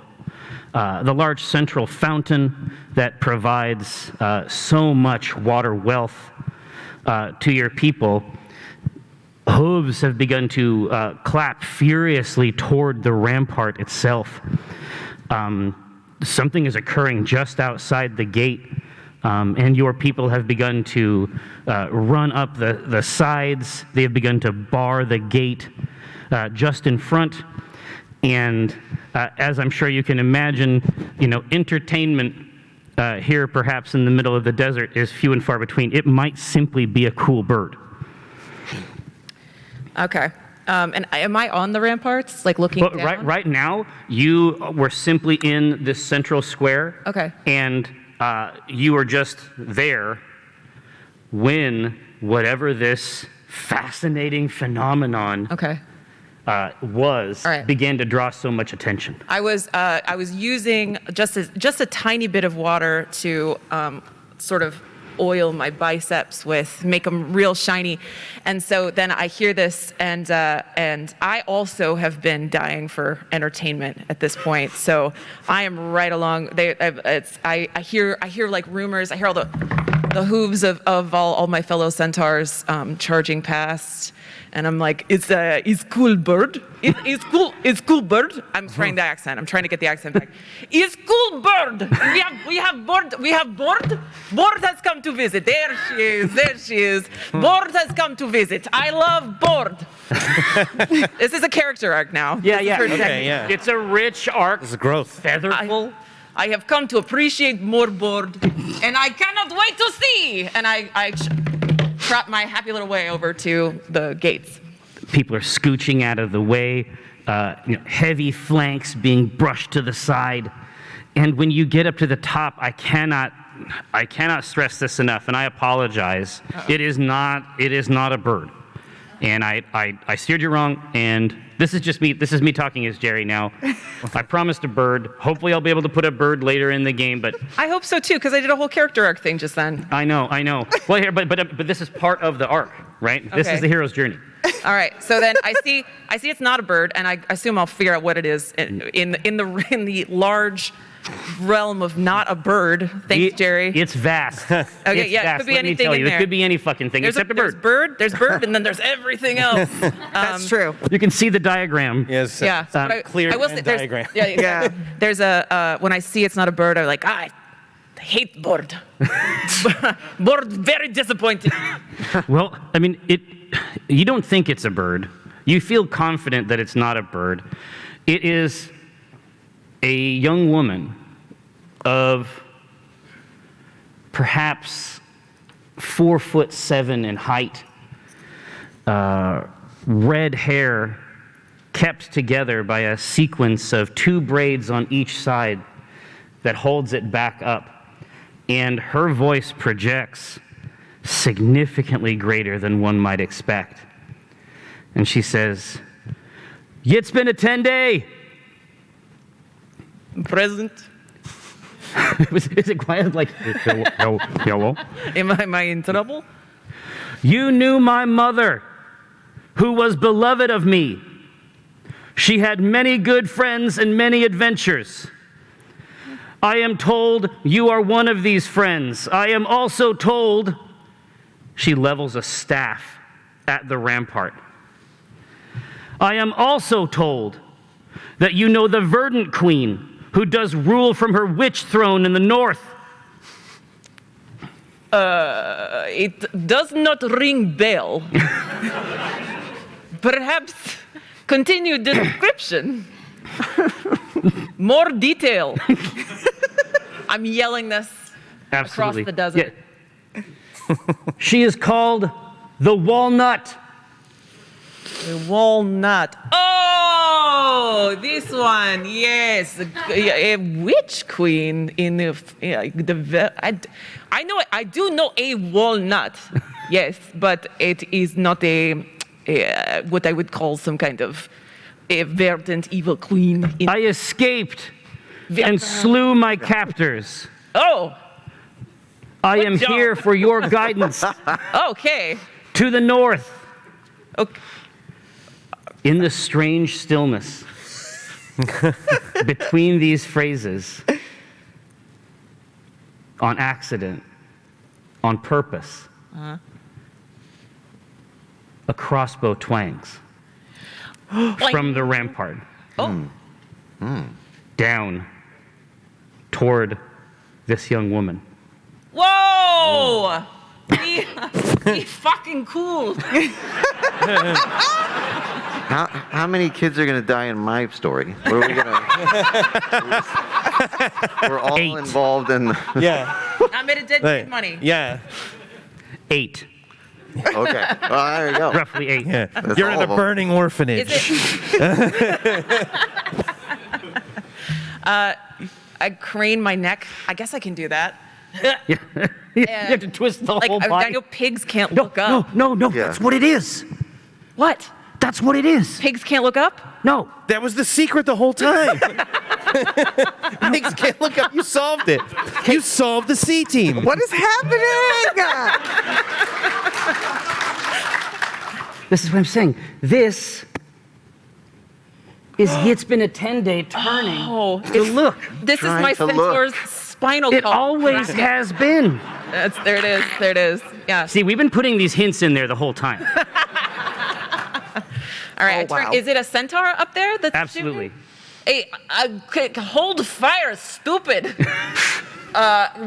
S2: fountain that provides so much water wealth to your people. Hooves have begun to clap furiously toward the rampart itself. Something is occurring just outside the gate, and your people have begun to run up the sides. They have begun to bar the gate just in front. And as I'm sure you can imagine, entertainment here, perhaps in the middle of the desert, is few and far between. It might simply be a cool bird.
S4: Okay. And am I on the ramparts, like looking
S2: But
S4: down?
S2: right now, you were simply in this central square.
S4: Okay.
S2: And you were just there when whatever this fascinating phenomenon
S4: Okay. All right.
S2: began to draw so much attention?
S4: I was using just a tiny bit of water to sort of oil my biceps with, make them real shiny, and so then I hear this, and I also have been dying for entertainment at this point. So I am right along. I hear like rumors. I hear all the hooves of all my fellow centaurs charging past. And I'm like, it's cool bird. It's cool bird. I'm trying the accent. I'm trying to get the accent back. It's cool bird. We have board. Board has come to visit. There she is. Board has come to visit. I love board. This is a character arc now.
S2: Yeah.
S3: Okay, yeah.
S2: It's a rich arc.
S3: It's growth.
S2: Featherful.
S4: I have come to appreciate more board, and I cannot wait to see. And I trot my happy little way over to the gates.
S2: People are scooching out of the way, heavy flanks being brushed to the side. And when you get up to the top, I cannot stress this enough, and I apologize. It is not a bird. And I steered you wrong, and this is me talking as Jerry now. I promised a bird. Hopefully I'll be able to put a bird later in the game, but
S4: I hope so too, because I did a whole character arc thing just then.
S2: I know. Well, here, but this is part of the arc, right? This
S4: Okay.
S2: is the hero's journey.
S4: All right, so then I see it's not a bird, and I assume I'll figure out what it is in the large realm of not a bird. Thanks, Jerry.
S2: It's vast.
S4: Okay,
S2: It's
S4: yeah, it
S2: vast,
S4: could be
S2: let me
S4: anything
S2: tell
S4: in
S2: you.
S4: there.
S2: It could be any fucking thing except a bird.
S4: There's bird, and then there's everything else.
S5: That's true.
S2: You can see the diagram.
S3: Yes.
S4: Yeah. but
S3: clear
S4: I will say there's-
S3: diagram.
S4: Yeah, exactly. There's when I see it's not a bird, I'm like, I hate bird. Bird, very disappointing.
S2: Well, I mean, you don't think it's a bird. You feel confident that it's not a bird. It is a young woman of perhaps 4'7" in height, red hair kept together by a sequence of 2 braids on each side that holds it back up. And her voice projects significantly greater than one might expect. And she says, "It's been a 10-day."
S4: Present.
S2: Is it quiet? Like, hello?
S4: Am I in trouble?
S2: "You knew my mother, who was beloved of me. She had many good friends and many adventures. I am told you are one of these friends. I am also told," she levels a staff at the rampart. "I am also told that you know the Verdant Queen, who does rule from her witch throne in the north."
S4: It does not ring bell. Perhaps continue the description. More detail. I'm yelling this
S2: Absolutely.
S4: across the desert.
S2: Yeah. "She is called the Walnut."
S4: The walnut. Oh, this one. Yes, a witch queen in I know. I do know a walnut. Yes, but it is not a what I would call some kind of a verdant evil queen.
S2: "I escaped and slew my captors.
S4: Oh,
S2: I
S4: Good
S2: am
S4: job.
S2: here for your guidance
S4: okay.
S2: to the north."
S4: Okay.
S2: In the strange stillness between these phrases, on accident, on purpose, a crossbow twangs from the rampart down toward this young woman.
S4: Whoa! Be fucking cool.
S6: How many kids are going to die in my story? What are we going to? We're all
S2: 8.
S6: involved in.
S3: Yeah.
S4: I made a dead kid money.
S3: Yeah.
S2: 8,
S6: Okay. Well, there you go.
S2: roughly 8.
S3: Yeah.
S6: That's
S3: You're
S6: all
S3: in
S6: of
S3: a
S6: 'em.
S3: burning orphanage.
S4: Is it? I crane my neck. I guess I can do that.
S2: You have to twist the
S4: like
S2: whole
S4: I
S2: body.
S4: know pigs can't look up.
S2: No,
S6: Yeah.
S2: that's what it is.
S4: What?
S2: That's what it is.
S4: Pigs can't look up?
S2: No.
S3: That was the secret the whole time. Pigs can't look up. You solved it. You solved the C team.
S5: What is happening?
S2: This is what I'm saying. This is it's been a 10-day turning.
S4: Oh,
S2: to look.
S4: This is
S6: Trying
S4: my
S6: to look.
S4: centaur's spinal
S2: It
S4: column.
S2: always has been.
S4: There it is. There it is. Yeah.
S2: See, we've been putting these hints in there the whole time.
S4: All right.
S5: Oh, wow.
S4: Is it a centaur up there? That's
S2: Absolutely.
S4: Hey, hold fire, stupid.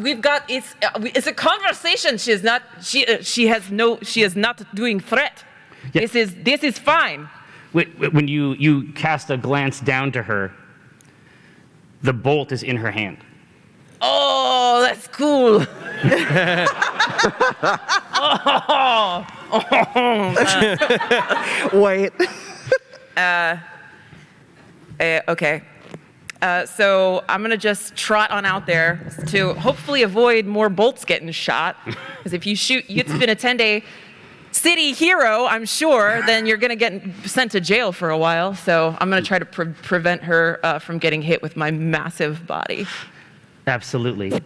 S4: We've got it's a conversation. She is not doing threat.
S2: Yeah.
S4: This is fine.
S2: When you cast a glance down to her, the bolt is in her hand.
S4: Oh, that's cool.
S5: Wait.
S4: Okay. So I'm gonna just trot on out there to hopefully avoid more bolts getting shot. Because if you get to been a 10-day city hero, I'm sure, then you're gonna get sent to jail for a while. So I'm gonna try to prevent her from getting hit with my massive body.
S2: Absolutely.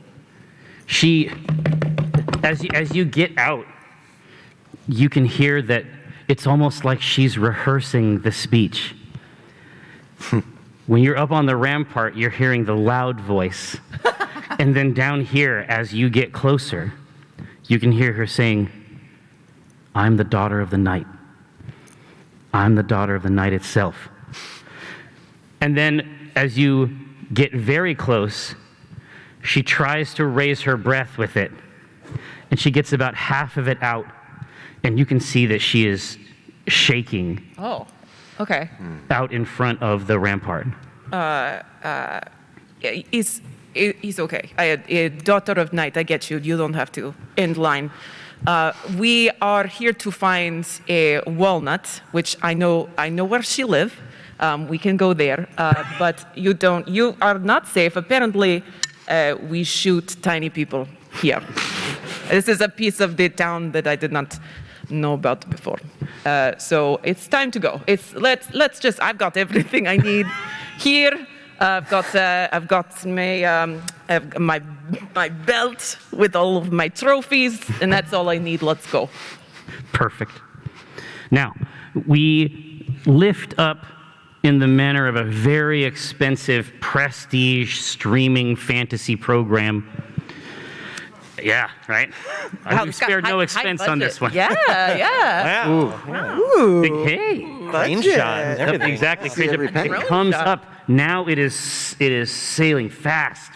S2: As you get out, you can hear that it's almost like she's rehearsing the speech. When you're up on the rampart, you're hearing the loud voice. And then down here, as you get closer, you can hear her saying, "I'm the daughter of the night. I'm the daughter of the night itself." And then as you get very close, she tries to raise her breath with it. And she gets about half of it out. And you can see that she is shaking
S4: Oh, okay.
S2: out in front of the rampart.
S4: It's okay. A daughter of night. I get you. You don't have to end line. We are here to find a walnut, which I know where she live. We can go there, but you don't. You are not safe. Apparently, we shoot tiny people here. This is a piece of the town that I did not know about before. So it's time to go. Let's just. I've got everything I need here. I've got my belt with all of my trophies, and that's all I need. Let's go.
S2: Perfect. Now, we lift up in the manner of a very expensive prestige streaming fantasy program. Yeah, right?
S4: Wow,
S2: We've
S4: it's got
S2: spared no
S4: high
S2: expense on
S4: budget.
S2: this one.
S4: Yeah.
S2: Big, hey.
S3: Plane shot and everything.
S2: Exactly.
S6: See every penny.
S2: It comes up. Now it is sailing fast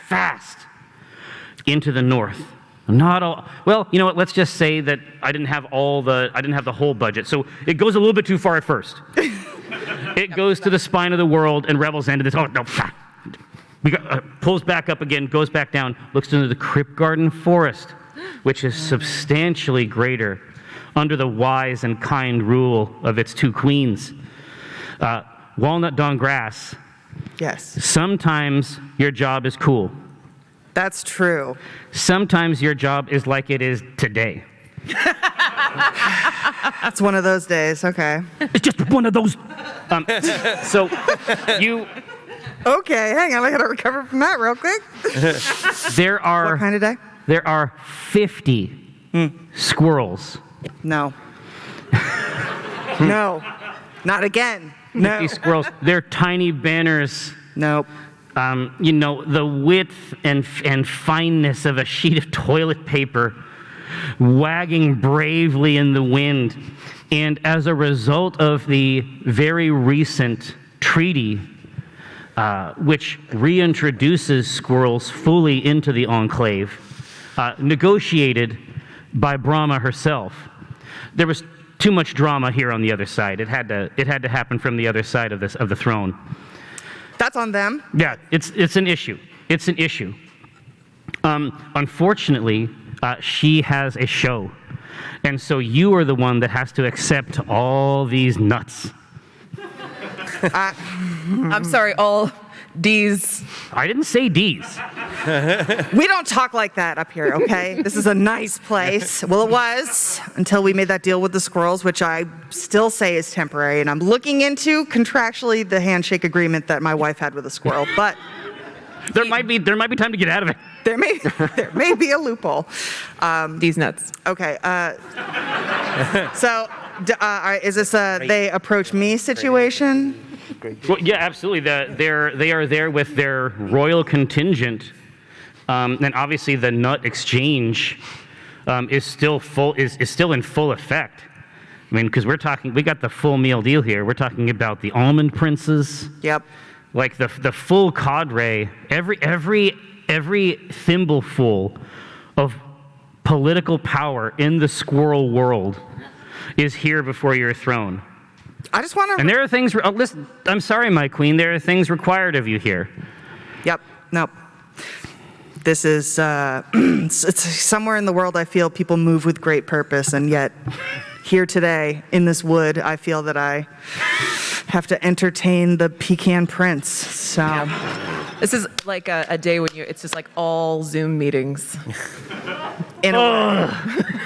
S2: into the north. Not all. Well, you know what? Let's just say that I didn't have the whole budget. So it goes a little bit too far at first. It goes to the spine of the world and Rebel's End of this. Oh no! Pulls back up again, goes back down, looks into the Crypt Garden Forest, which is substantially greater under the wise and kind rule of its two queens. Walnut Dawn Grass.
S5: Yes,
S2: Sometimes your job is cool.
S5: that's true.
S2: Sometimes your job is like it is today.
S5: It's one of those days. Okay.
S2: It's just one of those. So you.
S5: Okay, hang on. I gotta recover from that real quick.
S2: There are.
S5: What kind of day?
S2: There are 50 squirrels.
S5: No. No. Not again. No.
S2: 50 squirrels. They're tiny banners.
S5: Nope.
S2: You know, the width and fineness of a sheet of toilet paper wagging bravely in the wind. And as a result of the very recent treaty, which reintroduces squirrels fully into the enclave, negotiated by Brahma herself, there was too much drama here on the other side. It had to happen from the other side of the throne.
S5: That's on them.
S2: Yeah, it's an issue. It's an issue. Unfortunately, she has a show, and so you are the one that has to accept all these nuts.
S4: I'm sorry, all D's.
S2: I didn't say D's.
S5: We don't talk like that up here, okay? This is a nice place. Well, it was until we made that deal with the squirrels, which I still say is temporary, and I'm looking into contractually the handshake agreement that my wife had with a squirrel, but
S2: There might be time to get out of it.
S5: there may be a loophole.
S4: These nuts.
S5: Okay. So, is this a they approach me situation?
S2: Well, yeah, absolutely. They are there with their royal contingent, and obviously the nut exchange is still in full effect. I mean, because we got the full meal deal here. We're talking about the almond princes.
S5: Yep.
S2: Like the full cadre, every thimbleful of political power in the squirrel world is here before your throne.
S5: I just want to.
S2: And there are things. Listen, I'm sorry, my queen. There are things required of you here.
S5: Yep. Nope. This is it's somewhere in the world. I feel people move with great purpose, and yet here today in this wood, I feel that I have to entertain the pecan prince. So
S4: This is like a day when it's just like all Zoom meetings.
S5: in a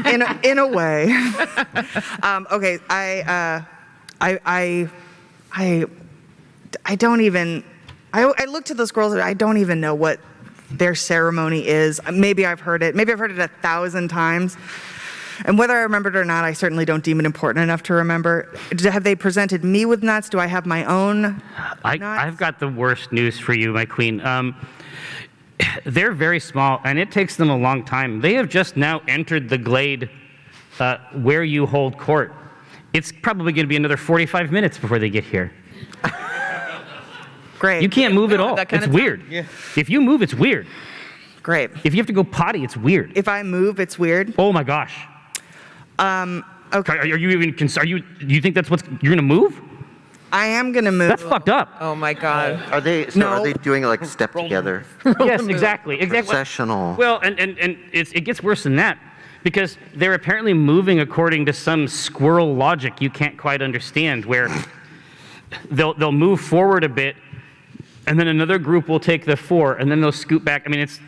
S5: way, in a way. Okay, I don't even. I looked at those girls. I don't even know what their ceremony is. Maybe I've heard it. Maybe I've heard it 1,000 times. And whether I remember it or not, I certainly don't deem it important enough to remember. Have they presented me with nuts? Do I have my own nuts?
S2: I've got the worst news for you, my queen. They're very small, and it takes them a long time. They have just now entered the glade where you hold court. It's probably going to be another 45 minutes before they get here.
S5: Great.
S2: You can't move at all.
S4: that kind
S2: It's
S4: of
S2: weird.
S3: Yeah.
S2: If you move, it's weird.
S5: Great.
S2: If you have to go potty, it's weird.
S5: If I move, it's weird.
S2: Oh my gosh.
S5: Okay.
S2: Are you even? You think that's you're gonna move?
S5: I am gonna move.
S2: That's fucked up.
S4: Oh my God.
S6: Are they doing like step together?
S2: Yes, exactly.
S6: Processional.
S2: Well, and it gets worse than that, because they're apparently moving according to some squirrel logic you can't quite understand, where they'll move forward a bit, and then another group will take the fore, and then they'll scoot back. I mean, it's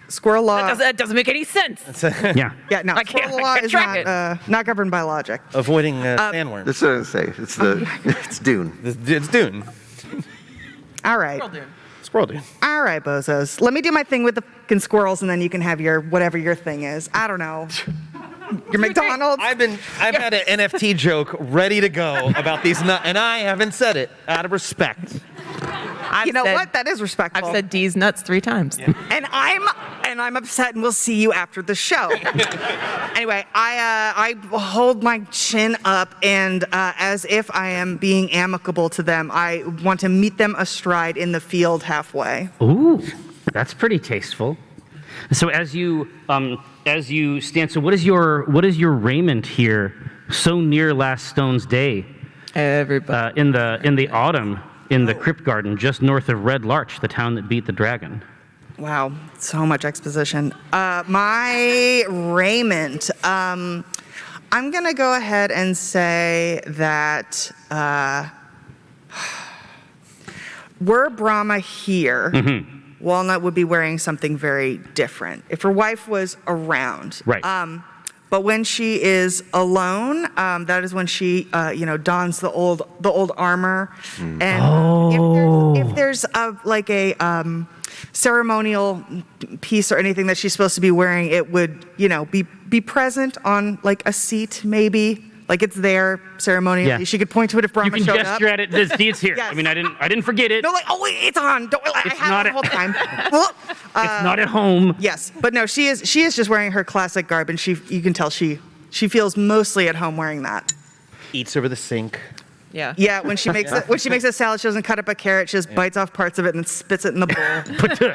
S5: Squirrel law.
S4: That doesn't make any sense.
S2: yeah.
S5: Yeah, no.
S4: I can't-
S5: Squirrel
S4: I
S5: law
S4: can't
S5: is
S4: track
S5: not governed by logic.
S3: Avoiding sandworms.
S6: That's what I was saying. It's it's Dune.
S3: It's Dune.
S5: All right.
S3: Squirrel Dune.
S5: All right, bozos. Let me do my thing with the fucking squirrels, and then you can have your whatever your thing is. I don't know. Your McDonald's.
S3: I've had an NFT joke ready to go about these nuts, and I haven't said it out of respect.
S5: You know what? That is respectful.
S4: I've said D's nuts 3 times.
S5: And I'm upset, and we'll see you after the show. Anyway, I hold my chin up, and as if I am being amicable to them, I want to meet them astride in the field halfway.
S2: Ooh, that's pretty tasteful. So as you stand, so what is your raiment here? So near last Stone's Day,
S4: Everybody.
S2: in the autumn, in the Crypt Garden, just north of Red Larch, the town that beat the dragon.
S5: Wow, so much exposition. My raiment. I'm gonna go ahead and say that were Brahma here, Walnut would be wearing something very different. If her wife was around,
S2: Right.
S5: But when she is alone, that is when she, dons the old armor. And if there's a ceremonial piece or anything that she's supposed to be wearing, it would, be present on like a seat, maybe. Like it's there ceremonially.
S2: Yeah.
S5: She could point to it if Brahma
S2: You can
S5: showed
S2: gesture
S5: up.
S2: at it. It's here.
S5: Yes.
S2: I mean, I didn't forget it.
S5: No, like, oh wait, it's on. I
S2: It's
S5: have
S2: not
S5: it the whole time. Well,
S2: It's not at home.
S5: yes, but no, she is just wearing her classic garb, and you can tell she feels mostly at home wearing that.
S3: Eats over the sink.
S4: Yeah.
S5: Yeah, when she makes a salad, she doesn't cut up a carrot. She just bites off parts of it and then spits it in the bowl.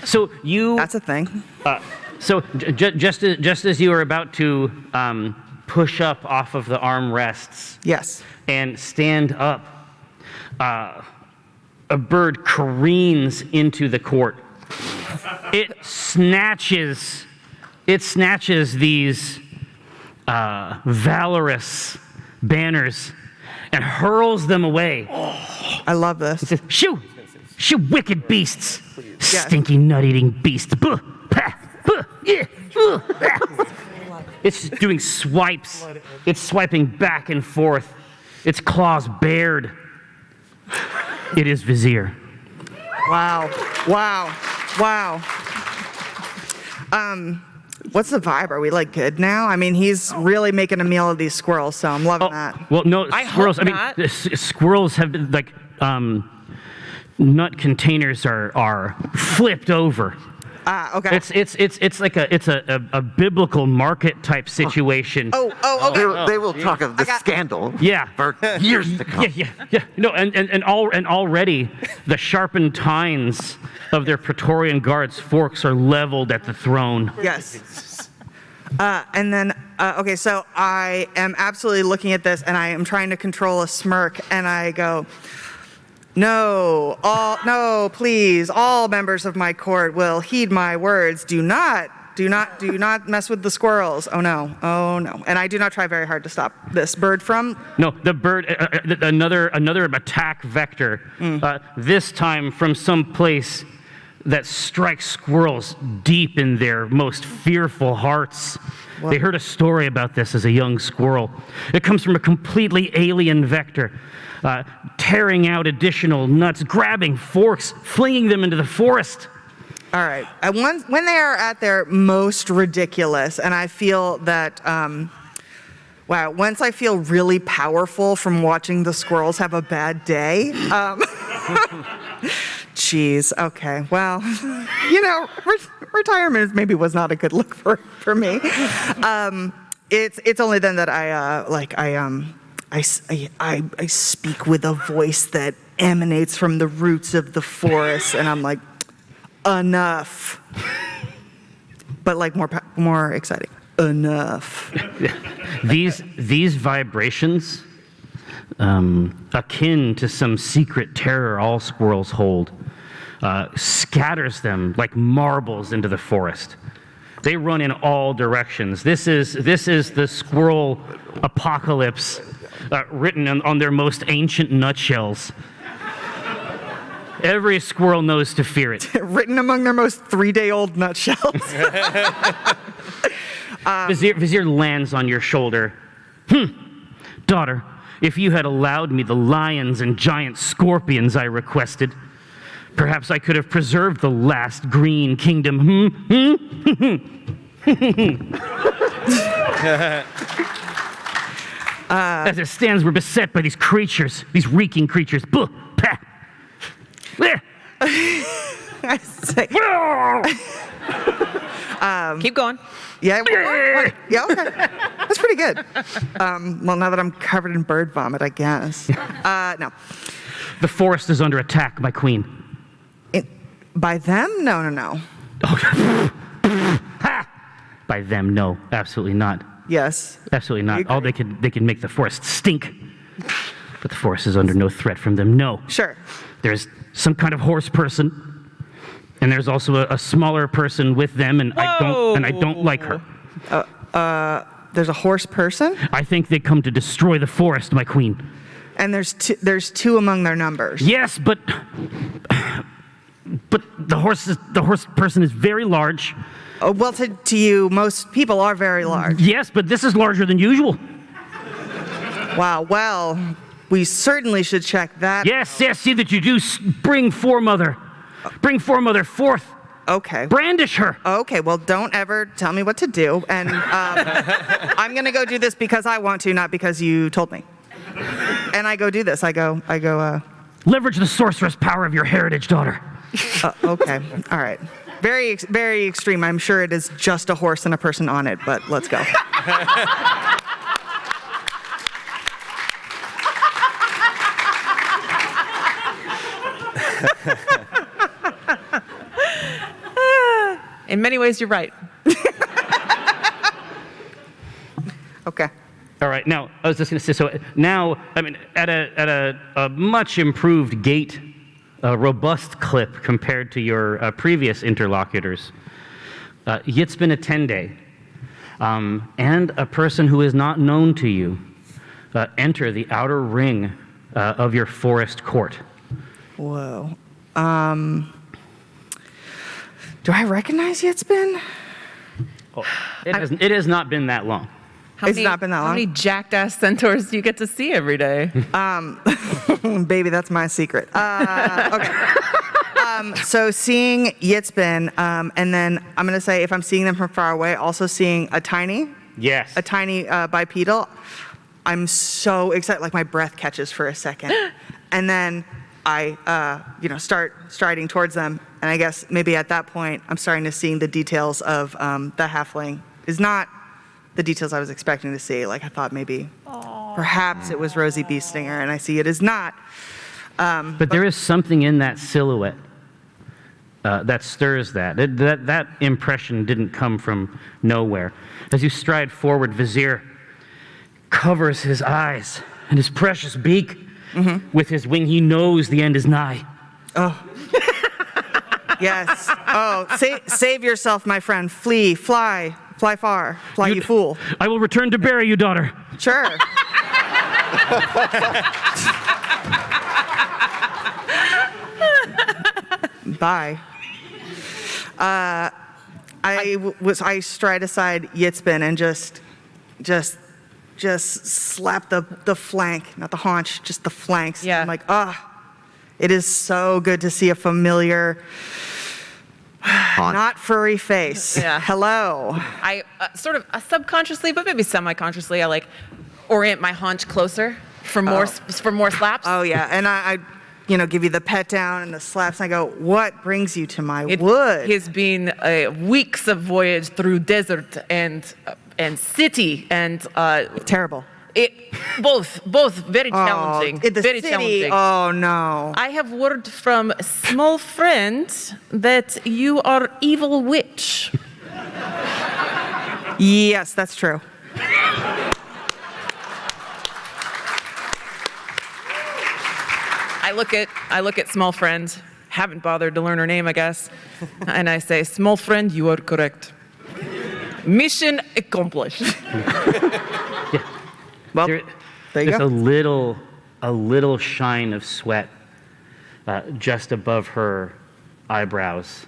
S2: So you.
S5: That's a thing.
S2: Just as you were about to push up off of the armrests
S5: Yes.
S2: and stand up, a bird careens into the court. It snatches these valorous banners and hurls them away.
S5: I love this.
S2: It says, "Shoo, You wicked beasts! Stinky nut-eating beasts! Buh, pah, buh, yeah, ah. It's doing swipes. It's swiping back and forth. Its claws bared. It is Vizier.
S5: Wow. What's the vibe? Are we like good now? I mean, he's really making a meal of these squirrels, so I'm loving that.
S2: Well, no, squirrels.
S4: hope
S2: I mean, squirrels have been like nut containers are flipped over.
S5: Okay.
S2: It's like a biblical market type situation.
S5: Okay.
S6: They will talk of the scandal
S2: Yeah.
S6: for years to come.
S2: Yeah. No, and already the sharpened tines of their Praetorian guards' forks are leveled at the throne.
S5: Yes. And then, okay, so I am absolutely looking at this, and I am trying to control a smirk, and I go, no, please, all members of my court will heed my words. Do not mess with the squirrels. Oh no. And I do not try very hard to stop this bird from.
S2: No, the bird, another attack vector, this time from some place that strikes squirrels deep in their most fearful hearts. They heard a story about this as a young squirrel. It comes from a completely alien vector, tearing out additional nuts, grabbing forks, flinging them into the forest.
S5: All right. When they are at their most ridiculous, and I feel that, once I feel really powerful from watching the squirrels have a bad day, geez, okay, well, retirement maybe was not a good look for me. It's only then that I speak with a voice that emanates from the roots of the forest, and I'm like, enough. But like more exciting. Enough.
S2: These vibrations, akin to some secret terror all squirrels hold, scatters them like marbles into the forest. They run in all directions. This is the squirrel apocalypse, written on their most ancient nutshells. Every squirrel knows to fear it.
S5: Written among their most 3-day-old nutshells.
S2: Vizier lands on your shoulder. Daughter, if you had allowed me the lions and giant scorpions I requested, perhaps I could have preserved the last green kingdom. As it stands, we're beset by these creatures, these reeking creatures. Buh, pah.
S4: Keep going.
S5: Yeah, okay. That's pretty good. Well, now that I'm covered in bird vomit, I guess. No.
S2: The forest is under attack, my queen.
S5: By them? No.
S2: By them, no, absolutely not.
S5: Yes.
S2: Absolutely not. All they can make the forest stink. But the forest is under no threat from them, no.
S5: Sure.
S2: There's some kind of horse person, and there's also a smaller person with them, and I don't like her.
S5: There's a horse person?
S2: I think they come to destroy the forest, my queen.
S5: And there's two among their numbers.
S2: Yes, but the horse person is very large.
S5: Well, to you, most people are very large.
S2: Yes, but this is larger than usual.
S5: Wow, well, we certainly should check that.
S2: Yes, see that you do. Bring foremother forth.
S5: Okay.
S2: Brandish her.
S5: Okay, well, don't ever tell me what to do. And I'm going to go do this because I want to, not because you told me. And I go do this. I go.
S2: Leverage the sorceress power of your heritage, daughter.
S5: Okay, all right. Very, very extreme. I'm sure it is just a horse and a person on it, but let's go.
S4: In many ways, you're right.
S5: Okay.
S2: All right. Now, I was just going to say. So now, I mean, at a much improved gait, a robust clip compared to your previous interlocutors, Yitzbin Attende and a person who is not known to you enter the outer ring of your forest court.
S5: Whoa. Do I recognize Yitzbin?
S2: It has not been that long.
S5: It's not been that
S4: How
S5: long.
S4: many jacked ass centaurs do you get to see every day?
S5: Baby, that's my secret. Okay. So seeing Yitzbin, and then I'm going to say if I'm seeing them from far away, also seeing a tiny
S2: Yes.
S5: bipedal, I'm so excited. Like my breath catches for a second. And then I, start striding towards them. And I guess maybe at that point, I'm starting to see the details of the halfling. Is not the details I was expecting to see. Like I thought maybe perhaps it was Rosie Beestinger, and I see it is not.
S2: But there is something in that silhouette that stirs that. That impression didn't come from nowhere. As you stride forward, Vizier covers his eyes and his precious beak with his wing. He knows the end is nigh.
S5: Yes. Oh, save yourself, my friend. Flee, fly far, fly, you fool.
S2: I will return to bury you, daughter.
S5: Sure. Bye. I stride aside Yitzbin and just slap the flank, not the haunch, just the flanks.
S4: Yeah.
S5: I'm like, it is so good to see a familiar, not furry face.
S4: Yeah.
S5: Hello.
S4: I sort of subconsciously, but maybe semi-consciously, I like orient my haunch closer for more slaps.
S5: Oh yeah, and I give you the pet down and the slaps. And I go, what brings you to my
S4: It
S5: wood?
S4: has been weeks of voyage through desert and city and
S5: Terrible.
S4: both very challenging.
S5: In the
S4: very
S5: city.
S4: challenging.
S5: Oh no.
S4: I have word from small friend that you are evil witch.
S5: Yes, that's true.
S4: I look at small friend, haven't bothered to learn her name, I guess, and I say, small friend, you are correct. Mission accomplished.
S5: Well,
S2: There-
S5: there you
S2: There's
S5: go.
S2: a little shine of sweat just above her eyebrows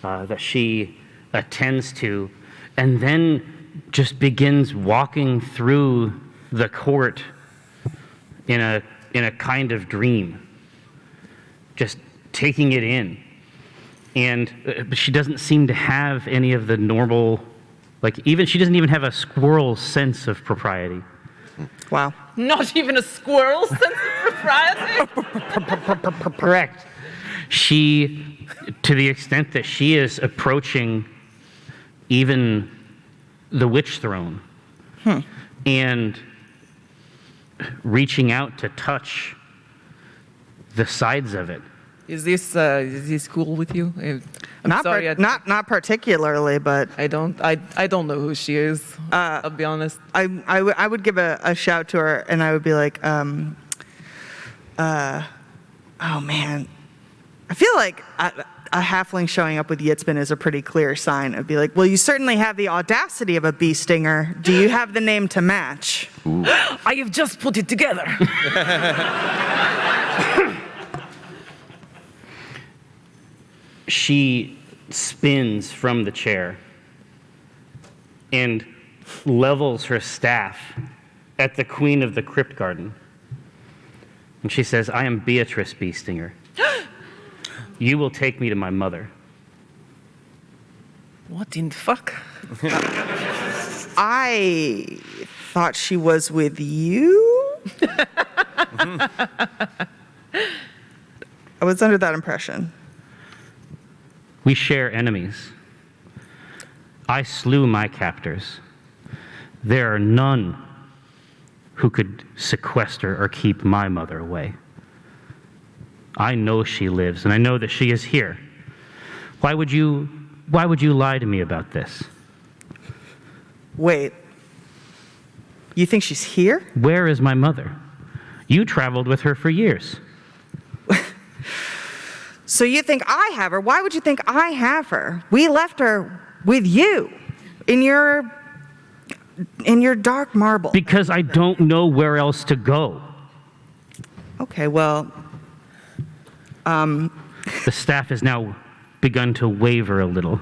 S2: that she attends to, and then just begins walking through the court in a kind of dream, just taking it in. And but she doesn't seem to have any of the normal, she doesn't even have a squirrel sense of propriety.
S5: Wow.
S4: Not even a squirrel sense of propriety.
S2: Correct. She, to the extent that she is approaching even the witch throne and reaching out to touch the sides of it.
S4: Is this cool with you? I'm
S5: Not
S4: sorry.
S5: not particularly, but
S4: I don't know who she is. I'll be honest.
S5: I would give a shout to her, and I would be like, oh man, I feel like a halfling showing up with Yitzbin is a pretty clear sign. I'd be like, well, you certainly have the audacity of a bee stinger. Do you have the name to match?
S4: I have just put it together.
S2: She spins from the chair and levels her staff at the queen of the crypt garden. And she says, I am Beatrice Beestinger. You will take me to my mother.
S4: What in the fuck?
S5: I thought she was with you. I was under that impression.
S2: We share enemies. I slew my captors. There are none who could sequester or keep my mother away. I know she lives, and I know that she is here. Why would you lie to me about this?
S5: Wait. You think she's here?
S2: Where is my mother? You traveled with her for years.
S5: So you think I have her? Why would you think I have her? We left her with you in your dark marble.
S2: Because I don't know where else to go.
S5: Okay, well,
S2: The staff has now begun to waver a little.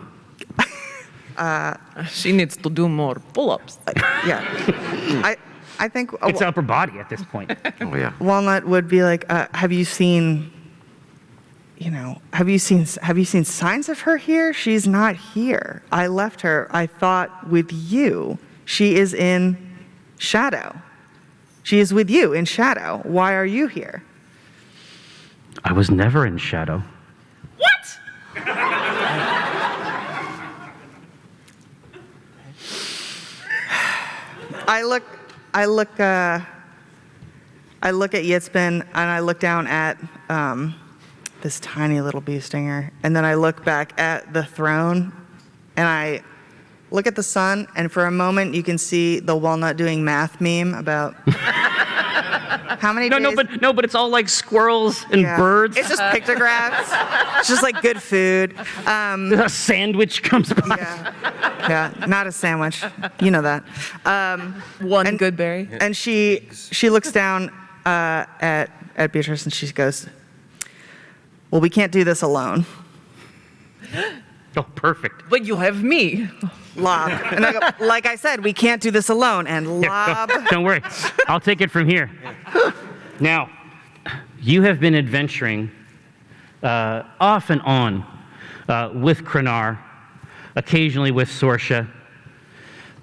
S4: She needs to do more pull-ups.
S5: Yeah. I think
S2: It's upper body at this point.
S6: Oh, yeah.
S5: Walnut would be like, have you seen signs of her here? She's not here. I left her, I thought, with you. She is in shadow. She is with you in shadow. Why are you here?
S2: I was never in shadow.
S5: What? I look at Yitzbin and I look down at this tiny little bee stinger, and then I look back at the throne, and I look at the sun, and for a moment you can see the walnut doing math meme about how many days.
S2: But it's all like squirrels and birds.
S5: It's just pictographs. It's just like good food.
S2: A sandwich comes by.
S5: Yeah, not a sandwich. You know that.
S4: One good berry.
S5: And she looks down at Beatrice and she goes, "Well, we can't do this alone."
S2: Oh, perfect.
S4: But you have me.
S5: Lob. And I go, like I said, we can't do this alone. And Lob.
S2: Don't worry. I'll take it from here. Now, you have been adventuring off and on with Krenar, occasionally with Sorsha.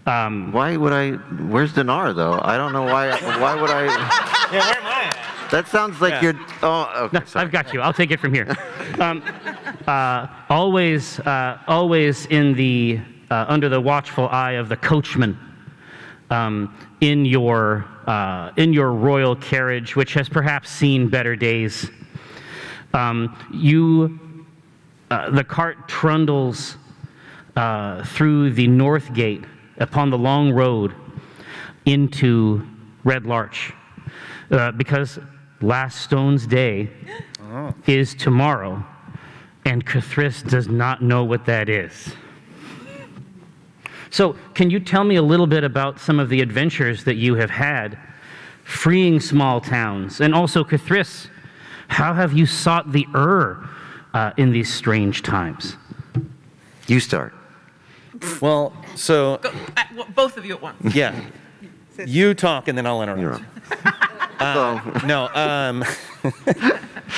S6: Why would I? Where's Dinar though? I don't know why. Why would I?
S3: Yeah, where am I at?
S6: That sounds like you're. Oh, okay.
S2: No,
S6: Sorry.
S2: I've got you. I'll take it from here. Always in the under the watchful eye of the coachman, in your royal carriage, which has perhaps seen better days. The cart trundles through the north gate upon the long road into Red Larch, because Last Stone's Day is tomorrow, and Cthulhu does not know what that is. So, can you tell me a little bit about some of the adventures that you have had, freeing small towns, and also Cthulhu? How have you sought the in these strange times?
S6: You start.
S3: Well, so
S4: Both of you at once.
S3: yeah, you talk and then I'll interrupt.
S6: You're on.
S3: No.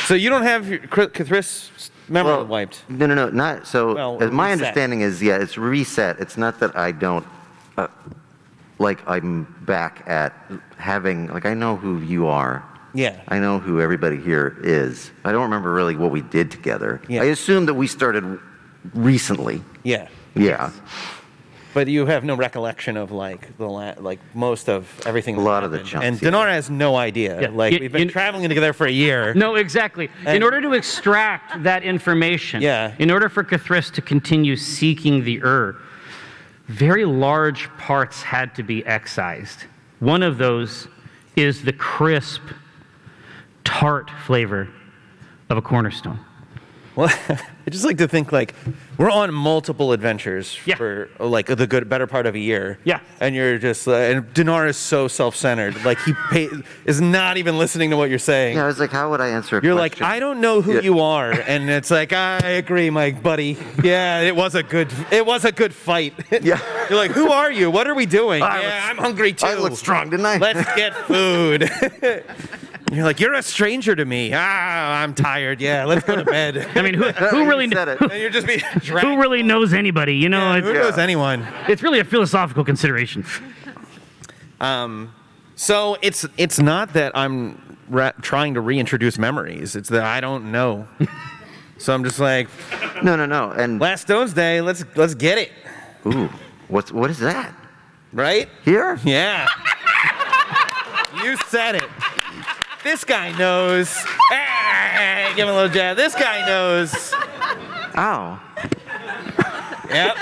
S3: So you don't have Cthulhu's memory wiped.
S6: No. Not so.
S3: Well,
S6: as my
S3: reset.
S6: understanding is, yeah, it's reset. It's not that I don't. I'm back at having. I know who you are.
S3: Yeah.
S6: I know who everybody here is. I don't remember really what we did together.
S3: Yeah.
S6: I assume that we started recently.
S3: Yeah.
S6: Yeah.
S3: But you have no recollection of most of everything.
S6: A lot of the chunks,
S3: And
S6: yeah.
S3: Dinar has no idea.
S2: Yeah.
S3: We've been traveling together for a year.
S2: No, exactly. In order to extract that information,
S3: Yeah.
S2: in order for Cthulhu to continue seeking the very large parts had to be excised. One of those is the crisp, tart flavor of a cornerstone.
S3: Well, I just like to think we're on multiple adventures
S2: Yeah.
S3: for the better part of a year.
S2: Yeah.
S3: And you're just and Dinar is so self-centered. He is not even listening to what you're saying.
S6: Yeah, I was like, how would I answer a
S3: You're
S6: question?
S3: like, I don't know who
S6: Yeah.
S3: you are, and it's like, I agree, my buddy. Yeah, it was a good fight.
S6: Yeah.
S3: You're like, who are you? What are we doing?
S6: I
S3: Yeah,
S6: looked-
S3: I'm hungry too.
S6: I looked strong, didn't I?
S3: Let's get food. You're like, you're a stranger to me. I'm tired. Yeah, let's go to bed.
S2: I mean, who really
S6: said it.
S3: And you're just being dragged.
S2: who really knows anybody? You know,
S3: Who knows anyone?
S2: it's really a philosophical consideration.
S3: So it's not that I'm trying to reintroduce memories. It's that I don't know. So I'm just like,
S6: No. And
S3: Last Stone's Day. Let's get it.
S6: ooh, what is that?
S3: Right?
S6: Here?
S3: Yeah. You said it. This guy knows. Give him a little jab. This guy knows.
S6: Ow.
S3: Yep.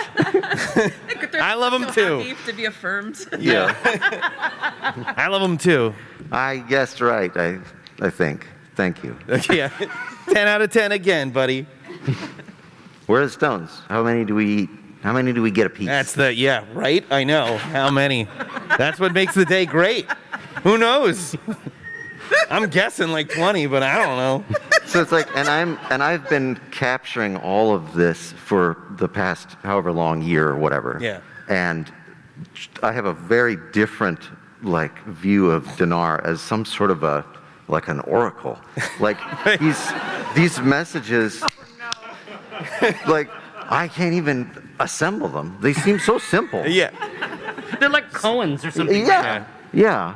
S3: I love him too.
S4: To be affirmed.
S6: Yeah.
S3: I love him too.
S6: I guessed right. I think. Thank you.
S3: Yeah. 10 out of 10 again, buddy.
S6: Where are the stones? How many do we eat? How many do we get a piece?
S3: That's right? I know. How many? That's what makes the day great. Who knows? I'm guessing 20, but I don't know.
S6: So it's like, and I've been capturing all of this for the past however long year or whatever.
S3: Yeah.
S6: And I have a very different view of Dinar as some sort of an oracle. Like these messages, like I can't even assemble them. They seem so simple.
S3: Yeah.
S2: They're like koans or something.
S6: Yeah.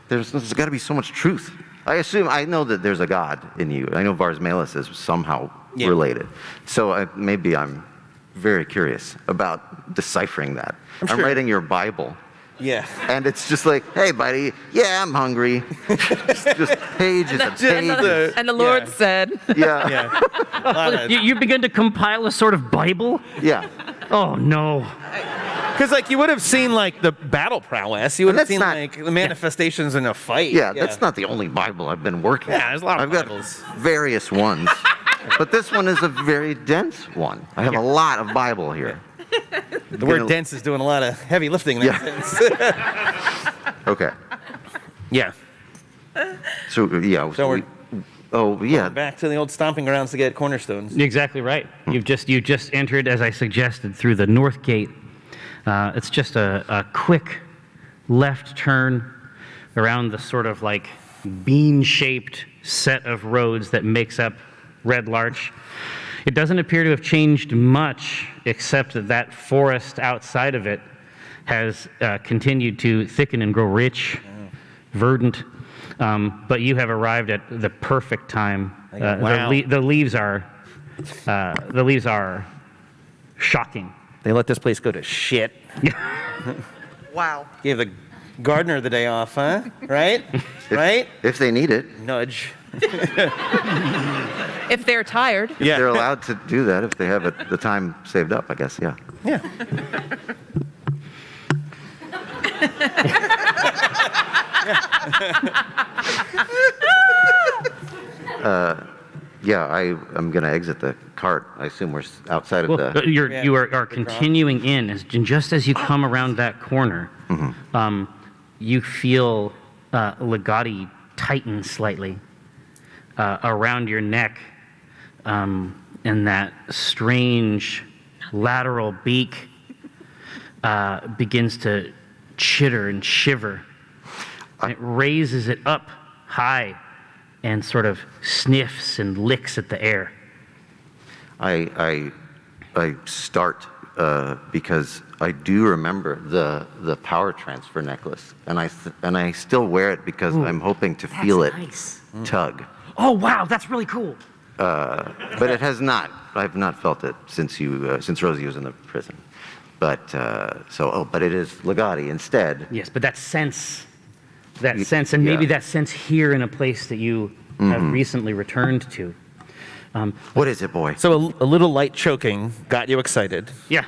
S6: There's got to be so much truth. I know that there's a God in you. I know Vars Malus is somehow related. So maybe I'm very curious about deciphering that. I'm writing your Bible.
S3: Yeah.
S6: And it's just like, hey, buddy, I'm hungry. just pages and pages.
S4: And the Lord said,
S3: Yeah.
S2: You begin to compile a sort of Bible?
S6: Yeah.
S2: Oh, no.
S3: Because you would have seen the battle prowess. You would have
S6: that's
S3: seen
S6: not-
S3: the manifestations in a fight.
S6: Yeah, that's not the only Bible I've been working on.
S3: Yeah, there's a lot of
S6: I've
S3: Bibles.
S6: got various ones. But this one is a very dense one. I have a lot of Bible here.
S3: The word dense is doing a lot of heavy lifting in that sense.
S6: Okay.
S3: Yeah.
S6: So,
S3: So
S6: we're
S3: back to the old stomping grounds to get cornerstones.
S2: Exactly right. You just entered, as I suggested, through the north gate. It's just a quick left turn around the sort of bean-shaped set of roads that makes up Red Larch. It doesn't appear to have changed much, except that forest outside of it has continued to thicken and grow rich, verdant. But you have arrived at the perfect time.
S3: Wow.
S2: The leaves are shocking.
S3: They let this place go to shit.
S5: Wow.
S3: Gave the gardener the day off, huh? Right? Right?
S6: if they need it.
S3: Nudge.
S4: if they're tired.
S3: Yeah.
S6: They're allowed to do that if they have the time saved up, I guess, yeah.
S3: Yeah.
S6: I'm going to exit the cart. I assume we're outside of
S2: Well,
S6: the...
S2: you are continuing in, and just as you come around that corner, you feel Legati tighten slightly around your neck, and that strange lateral beak begins to chitter and shiver. And it raises it up high and sort of sniffs and licks at the air.
S6: I start because I do remember the power transfer necklace, and I still wear it because I'm hoping to feel it tug.
S2: Oh wow, that's really cool.
S6: But it has not. I've not felt it since Rosie was in the prison. But but it is Legati instead.
S2: Yes, but that sense, and maybe that sense here in a place that you have recently returned to.
S6: What is it, boy?
S3: So a little light choking got you excited.
S2: Yeah.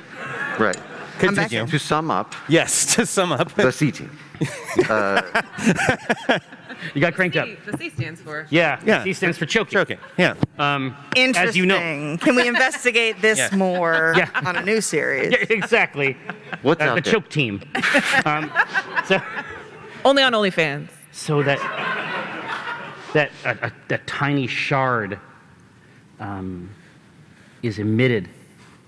S6: Right.
S3: Continue.
S6: To sum up,
S3: Yes, to sum up.
S6: the C team.
S2: You got cranked up.
S4: The C stands for.
S2: Yeah.
S3: Yeah.
S2: C stands for choking.
S3: Choking. Yeah.
S5: Interesting.
S2: As you know.
S5: Can we investigate this
S3: Yeah.
S5: more
S2: Yeah.
S5: on a new series?
S2: Yeah, exactly.
S6: What's out
S2: The
S6: there?
S2: choke team. So
S4: Only on OnlyFans.
S2: that tiny shard is emitted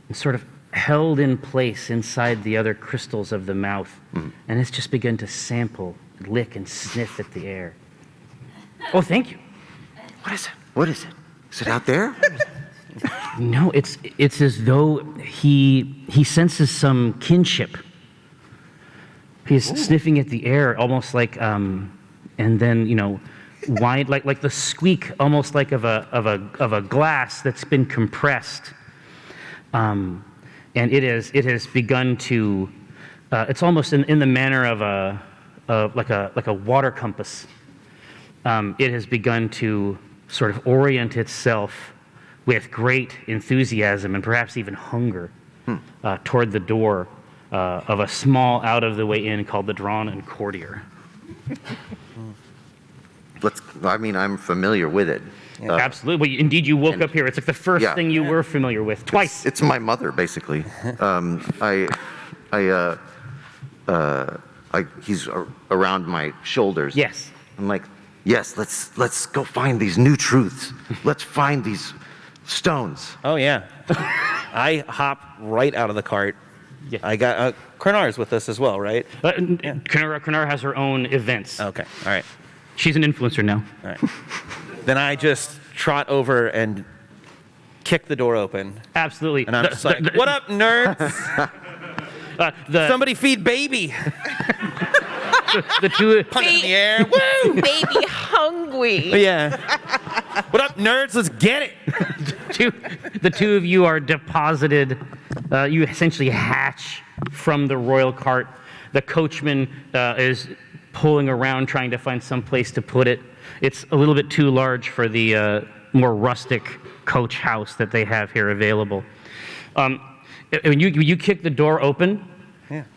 S2: and sort of held in place inside the other crystals of the mouth, and it's just begun to sample, lick, and sniff at the air. Oh, thank you.
S6: What is it? What is it? Is it out there?
S2: No, it's as though he senses some kinship. He's sniffing at the air, almost like, and then wide, like the squeak, almost like of a glass that's been compressed. And it has begun to. It's almost in the manner of like a water compass. It has begun to sort of orient itself with great enthusiasm and perhaps even hunger toward the door of a small out-of-the-way inn called the Drawn and Courtier.
S6: I'm familiar with it.
S2: Absolutely. Well, indeed, you woke up here. It's like the first thing you were familiar with, twice.
S6: It's my mother, basically. He's around my shoulders.
S2: Yes.
S6: I'm like, Yes, let's go find these new truths. Let's find these stones.
S3: Oh, yeah. I hop right out of the cart.
S2: Yeah.
S3: I got Krenar's with us as well, right?
S2: Krenara has her own events.
S3: Okay, all right.
S2: She's an influencer now.
S3: All right. Then I just trot over and kick the door open.
S2: Absolutely.
S3: And I'm just like, what up, nerds? Somebody feed baby.
S2: The two,
S3: Punch in the air. Woo!
S4: Baby hungry.
S3: Yeah. What up, nerds? Let's get it.
S2: the two of you are deposited. You essentially hatch from the royal cart. The coachman is pulling around trying to find some place to put it. It's a little bit too large for the more rustic coach house that they have here available. When you kick the door open,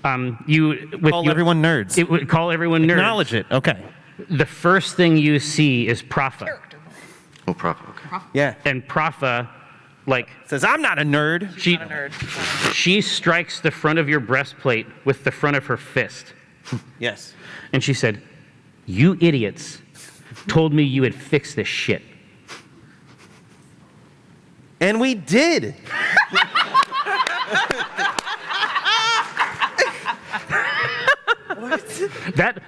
S3: Call everyone nerds.
S2: It would call everyone nerds.
S3: Acknowledge it. Okay.
S2: The first thing you see is Propha.
S6: Oh, Prophet. Okay.
S3: Yeah.
S2: And Propha,
S3: Says, I'm not a nerd.
S2: she strikes the front of your breastplate with the front of her fist.
S3: Yes.
S2: And she said, "You idiots told me you had fixed this shit."
S3: And we did.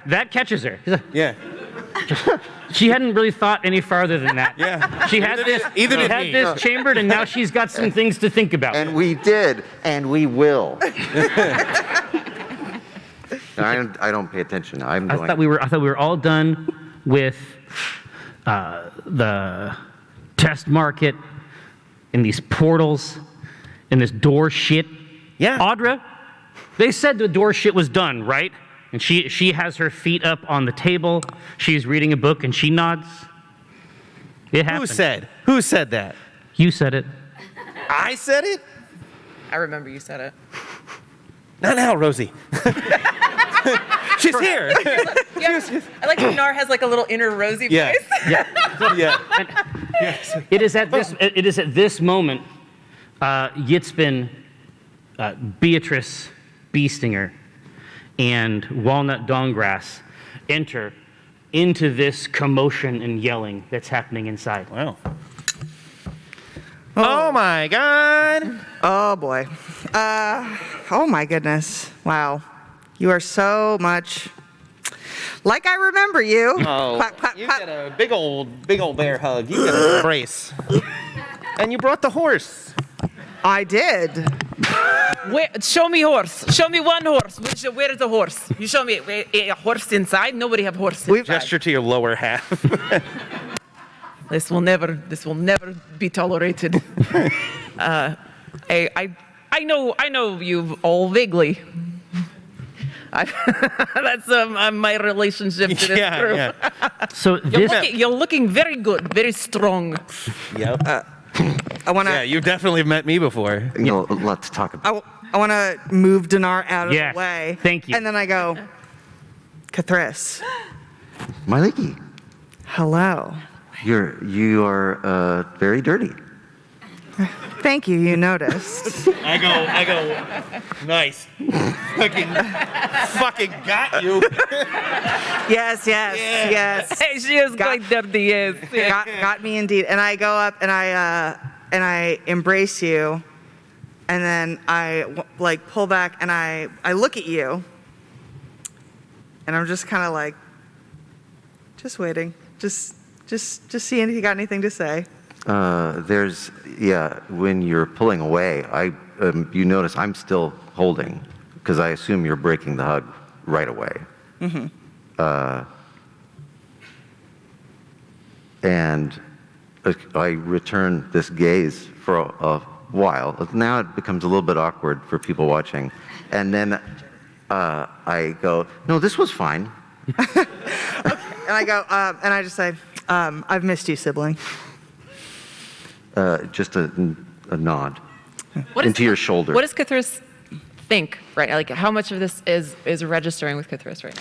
S2: That catches her.
S3: Yeah.
S2: She hadn't really thought any farther than that.
S3: Yeah.
S2: She had this chambered, and now she's got some things to think about.
S6: And we did, and we will. I don't pay attention.
S2: I thought we were all done with the test market and these portals and this door shit.
S3: Yeah.
S2: Audra, they said the door shit was done, right? And she has her feet up on the table. She's reading a book and she nods. It happened.
S3: Who said that?
S2: You said it.
S3: I said it?
S4: I remember you said it.
S3: Not now, Rosie. She's here.
S4: Yeah, I like Nar has like a little inner Rosie
S3: Yeah.
S4: voice.
S3: Yeah.
S2: Yes. It is at this moment, Yitzbin, Beatrice Beestinger, and Walnut Donggrass enter into this commotion and yelling that's happening inside.
S3: Wow. Oh my God.
S5: Oh boy. Oh my goodness. Wow. You are so much like I remember you.
S3: Oh,
S5: Clap, clap,
S3: you
S5: clap.
S3: get a big old bear hug. You get an embrace. And you brought the horse.
S5: I did.
S4: Where, show me horse. Show me one horse. Where is the horse? You show me a horse inside. Nobody have horse inside.
S3: Gesture to your lower half.
S4: This will never be tolerated. I know you all vaguely. That's my relationship to this group.
S3: Yeah.
S2: So
S4: You're looking very good, very strong.
S3: Yep.
S5: I want to.
S3: Yeah, you've definitely met me before.
S6: You know, a lot to talk about.
S5: I want to move Dinar out of
S2: Yes,
S5: the way.
S2: thank you.
S5: And then I go, Cathris,
S6: Maliki,
S5: hello.
S6: you are very dirty.
S5: Thank you. You noticed.
S3: I go, nice. fucking got you.
S5: Yes.
S4: Hey, she is quite dirty, yes.
S5: Got me indeed. And I go up and I embrace you, and then I pull back and I look at you, and I'm just kind of like, just waiting, just seeing if you got anything to say.
S6: When you're pulling away, you notice I'm still holding, because I assume you're breaking the hug right away.
S5: Mm-hmm.
S6: And I return this gaze for a while. Now it becomes a little bit awkward for people watching. And then I go, no, this was fine.
S5: Okay. And I go, and I just say, I've missed you, sibling.
S6: Just a nod
S4: What
S6: into your shoulder.
S4: What does Cathris think right now? Like, how much of this is registering with Cathris right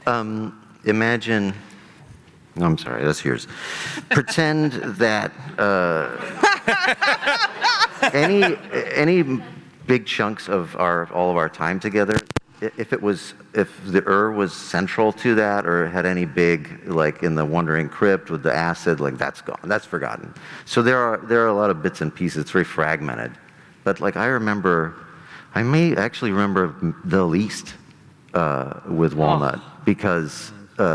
S4: now?
S6: Imagine, I'm sorry, that's yours. Pretend that any big chunks of all of our time together if the was central to that, or had any big, like in the Wandering Crypt with the acid, like that's gone, that's forgotten. So there are a lot of bits and pieces. It's very fragmented. But like I may actually remember the least with Walnut because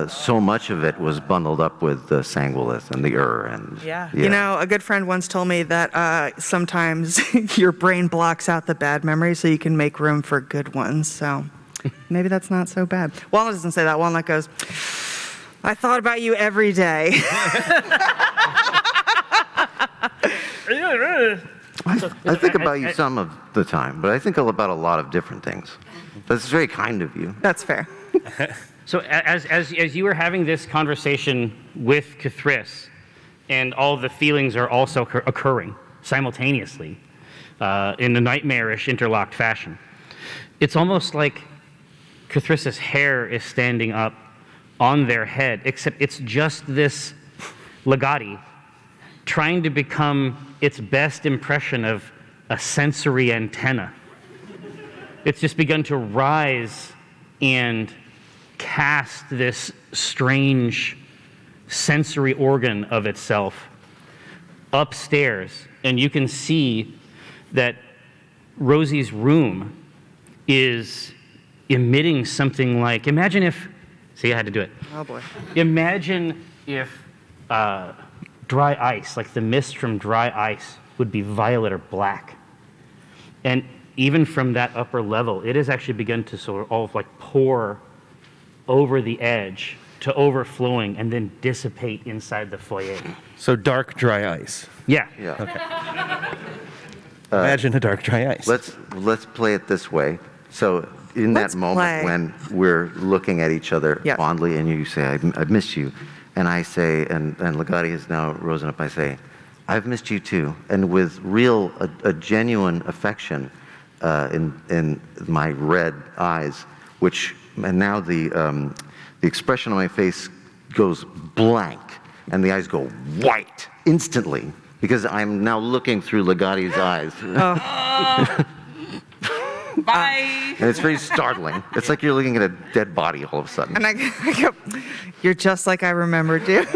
S6: so much of it was bundled up with the Sanguilith and the and
S5: Yeah. You know, a good friend once told me that sometimes your brain blocks out the bad memories so you can make room for good ones. So maybe that's not so bad. Walnut doesn't say that. Walnut goes, I thought about you every day.
S6: I think about you some of the time, but I think about a lot of different things. That's very kind of you.
S5: That's fair.
S2: So as you were having this conversation with Cthulhu, and all the feelings are also occurring simultaneously in a nightmarish interlocked fashion, it's almost like Cthulhu's hair is standing up on their head, except it's just this Legati trying to become its best impression of a sensory antenna. It's just begun to rise and cast this strange sensory organ of itself upstairs, and you can see that Rosie's room is emitting something like, imagine if, see, I had to do it.
S5: Oh boy.
S2: Imagine if dry ice, like the mist from dry ice, would be violet or black. And even from that upper level, it has actually begun to sort of like pour over the edge to overflowing and then dissipate inside the foyer.
S3: So dark, dry ice.
S2: Yeah.
S6: Yeah.
S3: Imagine a dark, dry ice.
S6: Let's play it this way. So in
S5: Let's
S6: that moment
S5: play.
S6: when we're looking at each other
S5: Yes.
S6: fondly, and you say, "I miss you," and I say, and Legati has now risen up. I say, "I've missed you too," and with real, a genuine affection in my red eyes, and now the expression on my face goes blank, and the eyes go white instantly because I'm now looking through Legati's eyes.
S4: Bye.
S6: And it's very startling. It's like you're looking at a dead body all of a sudden.
S5: And I go, you're just like I remembered you.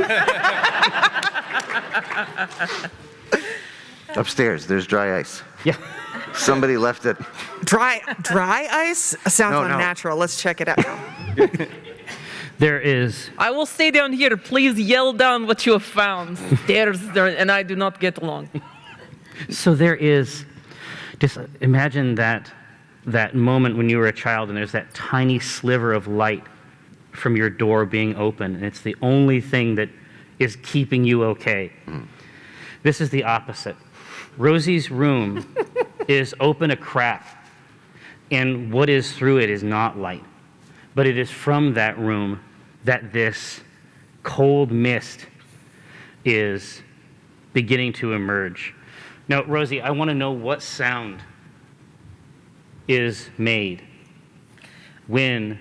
S6: Upstairs, there's dry ice.
S2: Yeah.
S6: Somebody left it.
S5: Dry ice sounds
S6: No.
S5: unnatural. Let's check it out.
S2: There is,
S7: I will stay down here. Please yell down what you have found. Stairs and I do not get along.
S2: so there is, just imagine that moment when you were a child and there's that tiny sliver of light from your door being open, and it's the only thing that is keeping you okay. This is the opposite. Rosie's room is open a crack, and what is through it is not light, but it is from that room that this cold mist is beginning to emerge. Now, Rosie, I want to know what sound is made when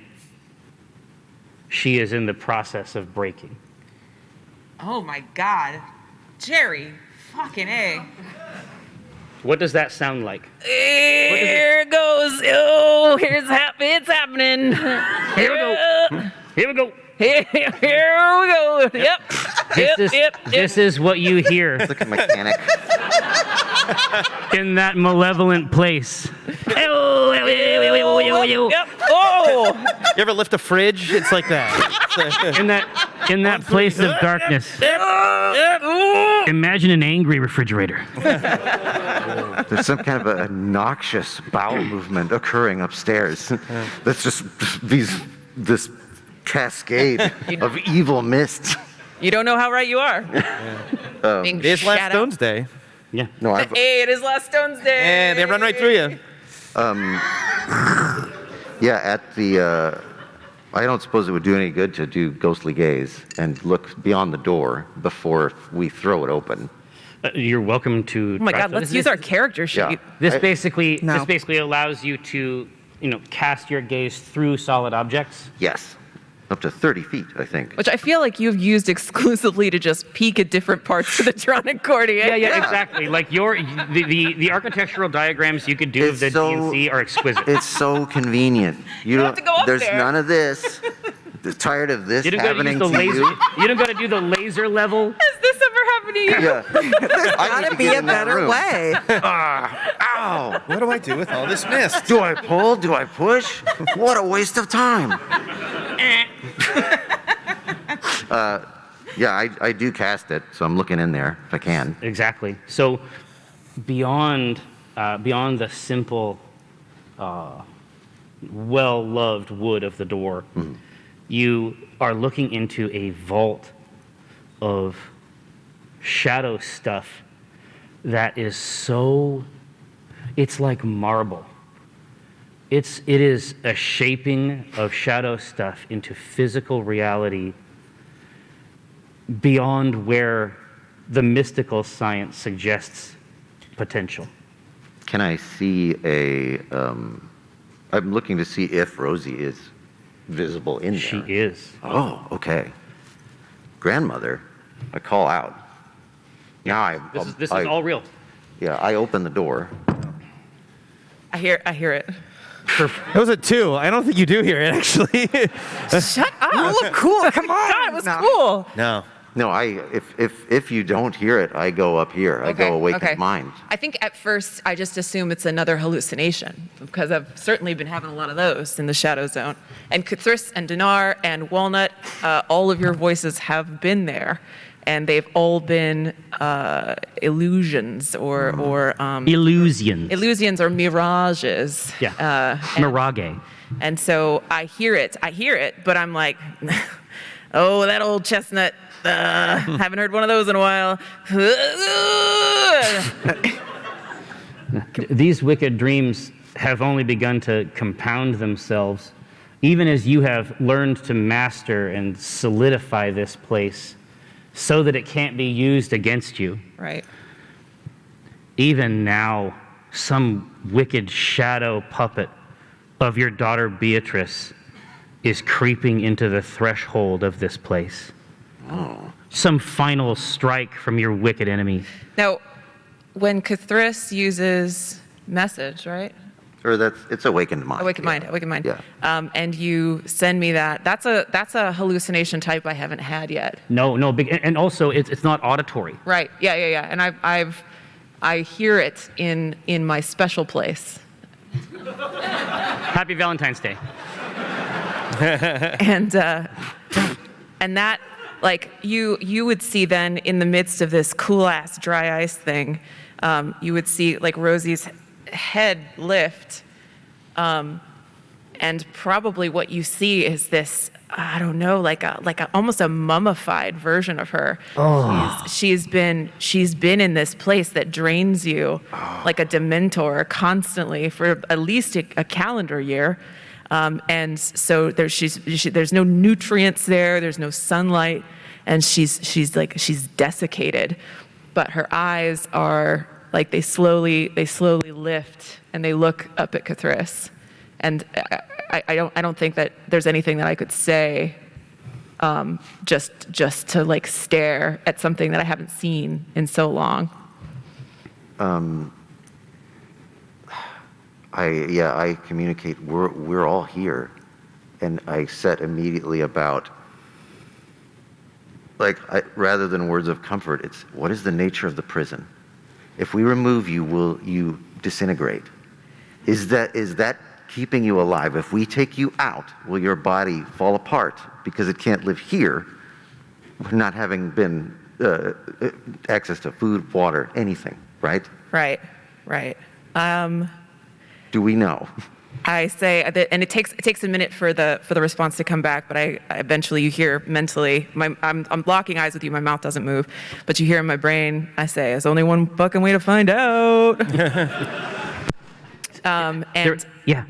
S2: she is in the process of breaking.
S4: Oh my God. Jerry, fucking A.
S2: What does that sound like?
S7: Here it goes. Oh, it's happening.
S2: Here we go. Here we go.
S7: Here we go. Yep.
S2: This is what you hear
S6: Like a mechanic.
S2: in that malevolent place.
S7: Yep. Oh.
S3: You ever lift a fridge? It's like that.
S2: In that place of darkness. Imagine an angry refrigerator.
S6: There's some kind of a noxious bowel movement occurring upstairs. That's just this cascade of evil mist.
S4: You don't know how right you are. Being
S3: It is Last
S4: shat
S3: Stones Day.
S2: Yeah.
S6: No,
S4: Hey, it is Last Stones Day.
S3: And they run right through you.
S6: yeah, at the, I don't suppose it would do any good to do ghostly gaze and look beyond the door before we throw it open.
S2: You're welcome to.
S4: Oh my
S2: try
S4: God,
S2: to-
S4: let's use our character sheet.
S6: Yeah.
S2: This basically
S5: No.
S2: this basically allows you to, cast your gaze through solid objects.
S6: Yes. Up to 30 feet, I think.
S4: Which I feel like you've used exclusively to just peek at different parts of the Tron accordion.
S2: Yeah, exactly. Like the architectural diagrams you could do of the DNC are exquisite.
S6: It's so convenient. You
S4: don't have to go up
S6: There's
S4: there.
S6: none of this. Tired of this
S2: You didn't go to
S6: happening
S2: use the
S6: to
S2: laser.
S6: you.
S2: You didn't go to do the laser level.
S4: Has this ever happened to you?
S6: Yeah. I need
S5: Gotta
S6: to
S5: be
S6: get
S5: a
S6: in that
S5: better
S6: room.
S5: way.
S6: Ow!
S3: What do I do with all this mist?
S6: Do I pull? Do I push? What a waste of time. Yeah, I do cast it, so I'm looking in there if I can.
S2: Exactly. So beyond the simple, well-loved wood of the door, you are looking into a vault of shadow stuff that is it's like marble. It is a shaping of shadow stuff into physical reality beyond where the mystical science suggests potential.
S6: Can I see I'm looking to see if Rosie is visible in there.
S2: She is.
S6: Oh, okay. Grandmother, I call out. Now
S2: This is all real.
S6: Yeah, I open the door.
S4: I hear it.
S3: That was a 2. I don't think you do hear it, actually.
S4: Shut up.
S5: You look cool. Come on.
S4: God, it was
S5: No.
S4: cool.
S3: No.
S6: No, if you don't hear it, I go up here. I go awaken mind.
S4: I think at first I just assume it's another hallucination because I've certainly been having a lot of those in the shadow zone. And Cthulhu and Dinar and Walnut, all of your voices have been there, and they've all been illusions or
S2: Illusions.
S4: illusions or mirages.
S2: Yeah. Mirage.
S4: And so I hear it, but I'm like, oh, that old chestnut. Haven't heard one of those in a while.
S2: These wicked dreams have only begun to compound themselves, even as you have learned to master and solidify this place so that it can't be used against you.
S4: Right.
S2: Even now, some wicked shadow puppet of your daughter Beatrice is creeping into the threshold of this place.
S6: Oh.
S2: Some final strike from your wicked enemy.
S4: Now, when Cthulhu uses message, right?
S6: Or it's awakened mind.
S4: Awakened mind.
S6: Yeah.
S4: And you send me that. That's a hallucination type I haven't had yet.
S2: No, and also it's not auditory.
S4: Right. Yeah. And I hear it in my special place.
S2: Happy Valentine's Day.
S4: And that, like, you would see then in the midst of this cool ass dry ice thing, you would see like Rosie's head lift, and probably what you see is this, I don't know, like a almost a mummified version of her.
S2: Oh.
S4: She's been in this place that drains you like a dementor constantly for at least a calendar year. And so there's no nutrients there, there's no sunlight, and she's desiccated, but her eyes are like they slowly lift and they look up at Cthulhu. And I don't think that there's anything that I could say just to like stare at something that I haven't seen in so long.
S6: I communicate. We're all here, and I set immediately about. Rather than words of comfort, it's what is the nature of the prison? If we remove you, will you disintegrate? Is that keeping you alive? If we take you out, will your body fall apart because it can't live here, not having been access to food, water, anything, right?
S4: Right.
S6: Do we know?
S4: I say that, and it takes a minute for the response to come back, but I eventually you hear mentally, I'm locking eyes with you, my mouth doesn't move, but you hear in my brain, I say, there's only one fucking way to find out. And
S2: Yeah.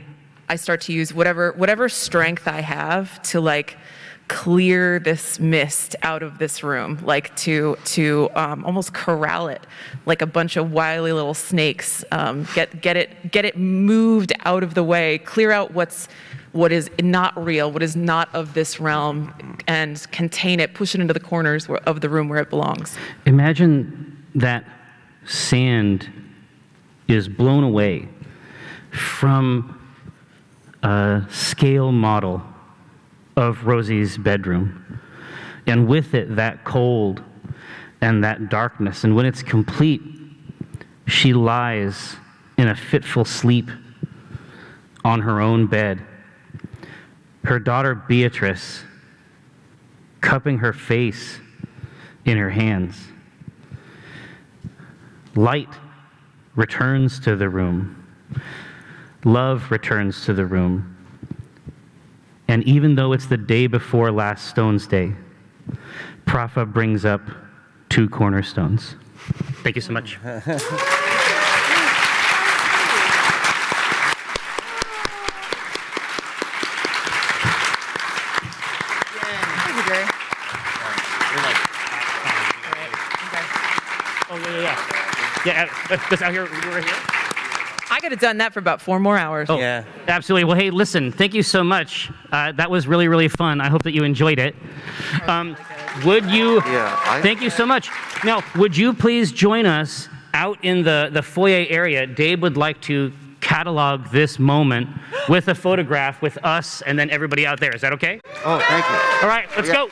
S4: I start to use whatever strength I have to like clear this mist out of this room, like to almost corral it, like a bunch of wily little snakes. Get it moved out of the way, clear out what is not real, what is not of this realm, and contain it, push it into the corners of the room where it belongs.
S2: Imagine that sand is blown away from a scale model of Rosie's bedroom, and with it that cold and that darkness, and when it's complete, she lies in a fitful sleep on her own bed, her daughter Beatrice cupping her face in her hands. Light returns to the room. Love returns to the room. And even though it's the day before last Stones Day, Prafa brings up 2 cornerstones. Thank you so much. Yeah, that's out here, right here.
S4: I could have done that for about 4 more hours.
S2: Oh, yeah. Absolutely. Well, hey, listen, thank you so much. That was really, really fun. I hope that you enjoyed it. Would you, thank you so much. Now, would you please join us out in the foyer area? Dave would like to catalog this moment with a photograph with us and then everybody out there. Is that okay?
S6: Oh, thank you.
S2: All right, let's go.